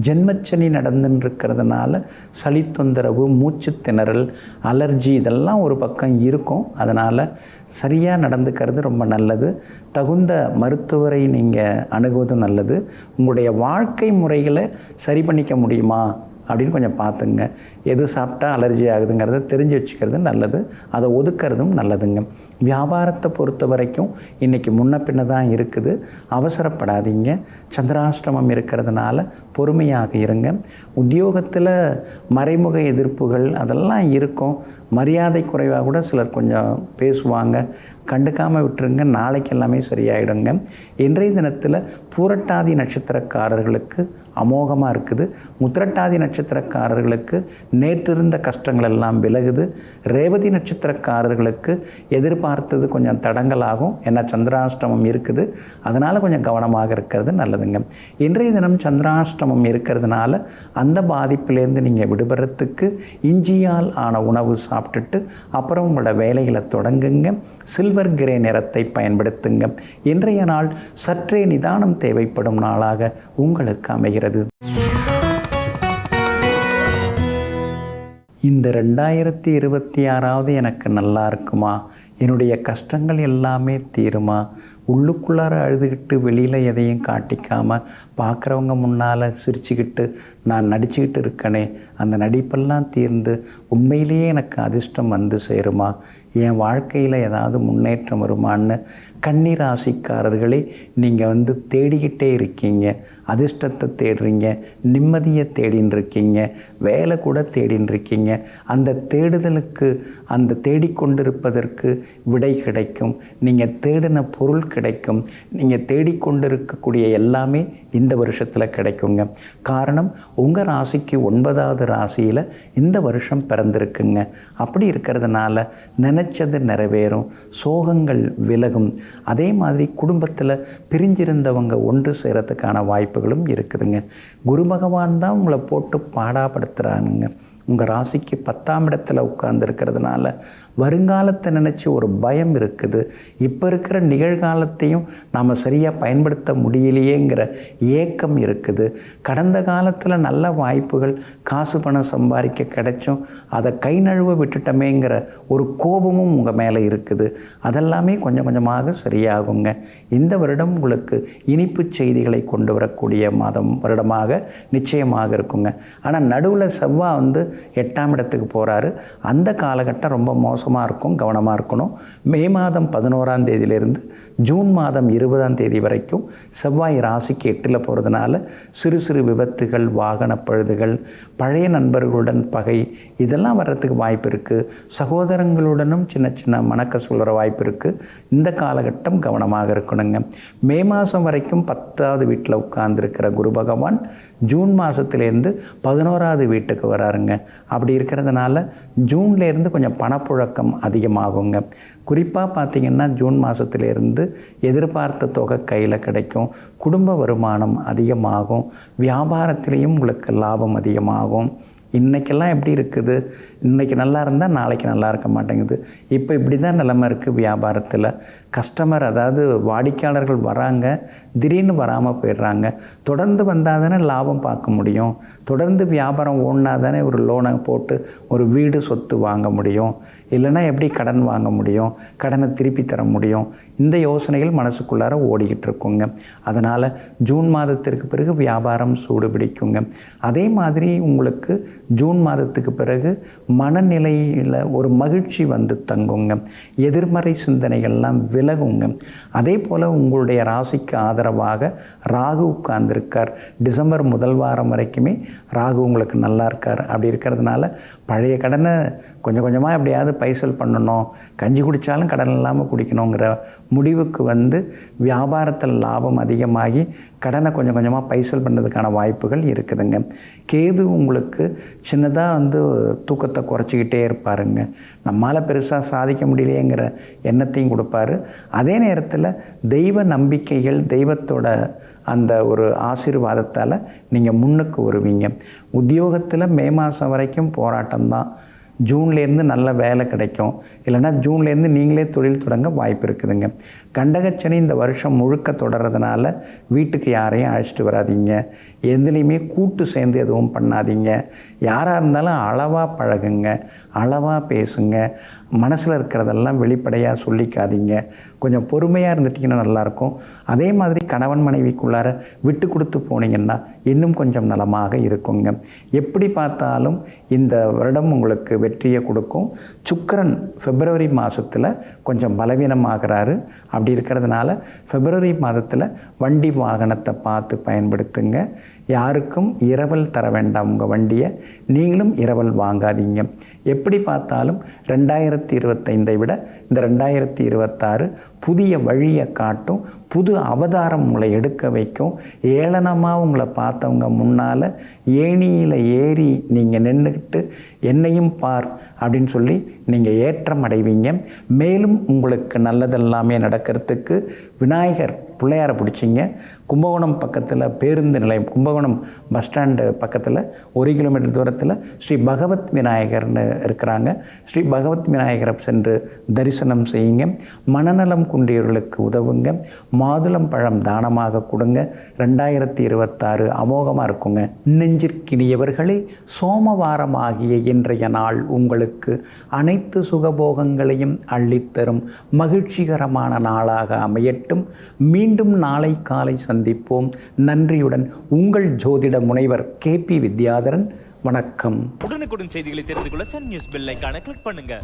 ஜென்மச்சனி நடந்துருக்கிறதுனால சளி தொந்தரவு, மூச்சு திணறல், அலர்ஜி இதெல்லாம் ஒரு பக்கம் இருக்கும். அதனால் சரியாக நடந்துக்கிறது ரொம்ப நல்லது. தகுந்த மருத்துவரை நீங்கள் அணுகுவதும் நல்லது. உங்களுடைய வாழ்க்கை முறைகளை சரி பண்ணிக்க முடியுமா அப்படின்னு கொஞ்சம் பார்த்துங்க. எது சாப்பிட்டா அலர்ஜி ஆகுதுங்கிறத தெரிஞ்சு வச்சுக்கிறது நல்லது. அதை ஒதுக்கிறதும் நல்லதுங்க. வியாபாரத்தை பொறுத்த வரைக்கும் இன்றைக்கி முன்ன பின்ன தான் இருக்குது. அவசரப்படாதீங்க. சந்திராஷ்டமம் இருக்கிறதுனால பொறுமையாக இருங்க. உத்தியோகத்தில் மறைமுக எதிர்ப்புகள் அதெல்லாம் இருக்கும். மரியாதை குறைவாக கூட சிலர் கொஞ்சம் பேசுவாங்க. கண்டுக்காமல் விட்டுருங்க. நாளைக்கு எல்லாமே சரியாயிடுங்க. இன்றைய தினத்தில் பூரட்டாதி நட்சத்திரக்காரர்களுக்கு அமோகமாக இருக்குது. உத்திரட்டாதி நட்சத்திரக்காரர்களுக்கு நேற்றிருந்த கஷ்டங்கள் எல்லாம் விலகுது. ரேவதி நட்சத்திரக்காரர்களுக்கு எதிர்பார்த்தது கொஞ்சம் தடங்கலாகும். ஏன்னா சந்திராஷ்டமம் இருக்குது. அதனால் கொஞ்சம் கவனமாக இருக்கிறது நல்லதுங்க. இன்றைய தினம் சந்திராஷ்டமம் இருக்கிறதுனால அந்த பாதிப்பிலேருந்து நீங்கள் விடுபடுறதுக்கு இஞ்சியால் ஆன உணவு சாப்பிட்டுட்டு அப்புறம் உங்களோட வேலைகளை தொடங்குங்க. சில்வர் கிரே நிறத்தை பயன்படுத்துங்க. இன்றைய நாள் சற்றே நிதானம் தேவைப்படும் நாளாக உங்களுக்கு அமைகிறது. இந்த 2026 எனக்கு நல்லா இருக்குமா? என்னுடைய கஷ்டங்கள் எல்லாமே தீருமா? உள்ளுக்குள்ளார அழுதுகிட்டு வெளியில் எதையும் காட்டிக்காமல் பார்க்குறவங்க முன்னால் சிரிச்சுக்கிட்டு நான் நடிச்சுக்கிட்டு இருக்கனே, அந்த நடிப்பெல்லாம் தீர்ந்து உண்மையிலேயே எனக்கு அதிர்ஷ்டம் வந்து சேருமா, என் வாழ்க்கையில் ஏதாவது முன்னேற்றம் வருமான்னு கன்னி ராசிக்காரர்களே நீங்கள் தேடிக்கிட்டே இருக்கீங்க. அதிர்ஷ்டத்தை தேடுறீங்க, நிம்மதியை தேடின்னு இருக்கீங்க, வேலை கூட தேடின்னு இருக்கீங்க. அந்த தேடுதலுக்கு, அந்த தேடிக்கொண்டிருப்பதற்கு விடை கிடைக்கும். நீங்கள் தேடின பொருள் கிடைக்கும். நீங்கள் தேடிக்கொண்டிருக்கக்கூடிய எல்லாமே இந்த வருஷத்தில் கிடைக்குங்க. காரணம், உங்கள் ராசிக்கு 9வது ராசியில் இந்த வருஷம் பிறந்திருக்குங்க. அப்படி இருக்கிறதுனால நினைச்சது நிறைவேறும், சோகங்கள் விலகும். அதே மாதிரி குடும்பத்தில் பிரிஞ்சிருந்தவங்க ஒன்று சேரத்துக்கான வாய்ப்புகளும் இருக்குதுங்க. குரு பகவான் தான் உங்களை போட்டு பாடாப்படுத்துகிறானுங்க. உங்கள் ராசிக்கு 10ஆம் இடத்துல உட்கார்ந்துருக்கிறதுனால வருங்காலத்தை நினச்சி ஒரு பயம் இருக்குது. இப்போ இருக்கிற நிகழ்காலத்தையும் நாம் சரியாக பயன்படுத்த முடியலையேங்கிற ஏக்கம் இருக்குது. கடந்த காலத்தில் நல்ல வாய்ப்புகள், காசு பணம் சம்பாதிக்க கிடைச்சும் அதை கை நழுவ விட்டுட்டமேங்கிற ஒரு கோபமும் உங்கள் மேலே இருக்குது. அதெல்லாமே கொஞ்சம் கொஞ்சமாக சரியாகுங்க. இந்த வருடம் உங்களுக்கு இனிப்பு செய்திகளை கொண்டு வரக்கூடிய வருடமாக நிச்சயமாக இருக்குங்க. ஆனால் நடுவில் செவ்வாய் 8ஆம் இடத்துக்கு போகிறாரு. அந்த காலகட்டம் ரொம்ப மோசமாக இருக்கும், கவனமாக இருக்கணும். மே மாதம் 11ஆம் தேதியிலிருந்து ஜூன் மாதம் 20ஆம் தேதி வரைக்கும் செவ்வாய் ராசிக்கு 8ல் போகிறதுனால சிறு சிறு விபத்துகள், வாகன பழுதுகள், பழைய நண்பர்களுடன் பகை, இதெல்லாம் வர்றதுக்கு வாய்ப்பு இருக்குது. சகோதரங்களுடனும் சின்ன சின்ன மணக்க சொல்கிற வாய்ப்பு இருக்குது. இந்த காலகட்டம் கவனமாக இருக்கணுங்க. மே மாதம் வரைக்கும் 10ஆவது வீட்டில் உட்கார்ந்துருக்கிற குரு பகவான் ஜூன் மாதத்துலேருந்து 11ஆவது வீட்டுக்கு வராருங்க. அப்படி இருக்கிறதுனால ஜூன்லேருந்து கொஞ்சம் பணப்புழக்கம் அதிகமாகுங்க. குறிப்பாக பார்த்திங்கன்னா ஜூன் மாதத்துலேருந்து எதிர்பார்த்த தொகை கையில் கிடைக்கும். குடும்ப வருமானம் அதிகமாகும். வியாபாரத்திலையும் உங்களுக்கு லாபம் அதிகமாகும். இன்றைக்கெல்லாம் எப்படி இருக்குது, இன்றைக்கி நல்லா இருந்தால் நாளைக்கு நல்லா இருக்க மாட்டேங்குது. இப்போ இப்படி தான் நிலைமை இருக்குது வியாபாரத்தில். கஸ்டமர், அதாவது வாடிக்கையாளர்கள் வராங்க, திடீர்னு வராமல் போயிடுறாங்க. தொடர்ந்து வந்தால் தானே லாபம் பார்க்க முடியும். தொடர்ந்து வியாபாரம் ஓடினா தானே ஒரு லோனை போட்டு ஒரு வீடு சொத்து வாங்க முடியும். இல்லைன்னா எப்படி கடன் வாங்க முடியும், கடனை திருப்பி தர முடியும். இந்த யோசனைகள் மனசுக்குள்ளார ஓடிக்கிட்டு இருக்குங்க. அதனால் ஜூன் மாதத்திற்கு பிறகு வியாபாரம் சூடு பிடிக்குங்க. அதே மாதிரி உங்களுக்கு ஜூன் மாதத்துக்கு பிறகு மனநிலையில் ஒரு மகிழ்ச்சி தங்குங்க. எதிர்மறை சிந்தனைகள்லாம் விலகுங்க. அதே போல் உங்களுடைய ராசிக்கு ஆதரவாக ராகு உட்கார்ந்துருக்கார். டிசம்பர் முதல் வாரம் வரைக்குமே ராகு உங்களுக்கு நல்லா இருக்கார். அப்படி இருக்கிறதுனால பழைய கடனை கொஞ்சம் கொஞ்சமாக எப்படியாவது பைசல் பண்ணணும், கஞ்சி குடித்தாலும் கடன் இல்லாமல் குடிக்கணுங்கிற முடிவுக்கு வியாபாரத்தில் லாபம் அதிகமாகி கடனை கொஞ்சம் கொஞ்சமாக பைசல் பண்ணுறதுக்கான வாய்ப்புகள் இருக்குதுங்க. கேது உங்களுக்கு சின்னதாக தூக்கத்தை குறைச்சிக்கிட்டே இருப்பாருங்க. நம்மளால் பெருசாக சாதிக்க முடியலையேங்கிற எண்ணத்தையும் கொடுப்பாரு. அதே நேரத்தில் தெய்வ நம்பிக்கைகள், தெய்வத்தோட அந்த ஒரு ஆசீர்வாதத்தால் நீங்கள் முன்னுக்கு வருவீங்க. உத்தியோகத்தில் மே மாதம் வரைக்கும் போராட்டம்தான். ஜூன்லேருந்து நல்ல வேலை கிடைக்கும். இல்லைனா ஜூன்லேருந்து நீங்களே தொழில் தொடங்க வாய்ப்பு இருக்குதுங்க. கண்டகச்சனி இந்த வருஷம் முழுக்க தொடர்றதுனால வீட்டுக்கு யாரையும் அழைச்சிட்டு வராதிங்க. எதுலேயுமே கூட்டு சேர்ந்து எதுவும் பண்ணாதீங்க. யாராக இருந்தாலும் அளவாக பழகுங்க, அளவாக பேசுங்க. மனசில் இருக்கிறதெல்லாம் வெளிப்படையாக சொல்லிக்காதீங்க. கொஞ்சம் பொறுமையாக இருந்துட்டிங்கன்னா நல்லாயிருக்கும். அதே மாதிரி கணவன் மனைவிக்குள்ளார விட்டு கொடுத்து போனீங்கன்னா இன்னும் கொஞ்சம் நலமாக இருக்குங்க. எப்படி பார்த்தாலும் இந்த வருடம் உங்களுக்கு வெற்றியை கொடுக்கும். சுக்கிரன் பிப்ரவரி மாதத்தில் கொஞ்சம் பலவீனமாகிறாரு. அப்படி இருக்கிறதுனால பிப்ரவரி மாதத்தில் வண்டி வாகனத்தை பார்த்து பயன்படுத்துங்க. யாருக்கும் இரவல் தர வேண்டாம். உங்கள் வண்டியை நீங்களும் இரவல் வாங்காதீங்க. எப்படி பார்த்தாலும் 2025 விட இந்த 2026 புதிய வழியை காட்டும். புது அவதாரம் உங்களை எடுக்க வைக்கும். ஏளனமாக உங்களை பார்த்தவங்க முன்னால் ஏணியில் ஏறி நீங்கள் நின்றுக்கிட்டு என்னையும் பார் அப்படின்னு சொல்லி நீங்கள் ஏற்றம் அடைவீங்க. மேலும் உங்களுக்கு நல்லதெல்லாமே நடக்கிறதுக்கு விநாயகர் பிள்ளையாரை பிடிச்சிங்க. கும்பகோணம் பக்கத்தில் பேருந்து நிலையம், கும்பகோணம் பஸ் ஸ்டாண்டு பக்கத்தில் 1 கிலோமீட்டர் தூரத்தில் ஸ்ரீ பகவத் விநாயகர்னு இருக்கிறாங்க. ஸ்ரீ பகவத் விநாயகரை சென்று தரிசனம் செய்யுங்க. மனநலம் குன்றியவர்களுக்கு உதவுங்க. மாதுளம் பழம் தானமாக கொடுங்க. 2026 அமோகமாக இருக்குங்க. நெஞ்சிற்கினியவர்களே, சோமவாரம் ஆகிய இன்றைய நாள் உங்களுக்கு அனைத்து சுகபோகங்களையும் அள்ளித்தரும் மகிழ்ச்சிகரமான நாளாக அமையட்டும். மீண்டும் நாளை காலை சந்திப்போம். நன்றியுடன் உங்கள் ஜோதிட முனைவர் KP வித்யாதரன். வணக்கம். உடனுக்குடன் செய்திகளை தெரிந்து கொள்ள சன் நியூஸ் பெல் ஐகானை கிளிக் பண்ணுங்க.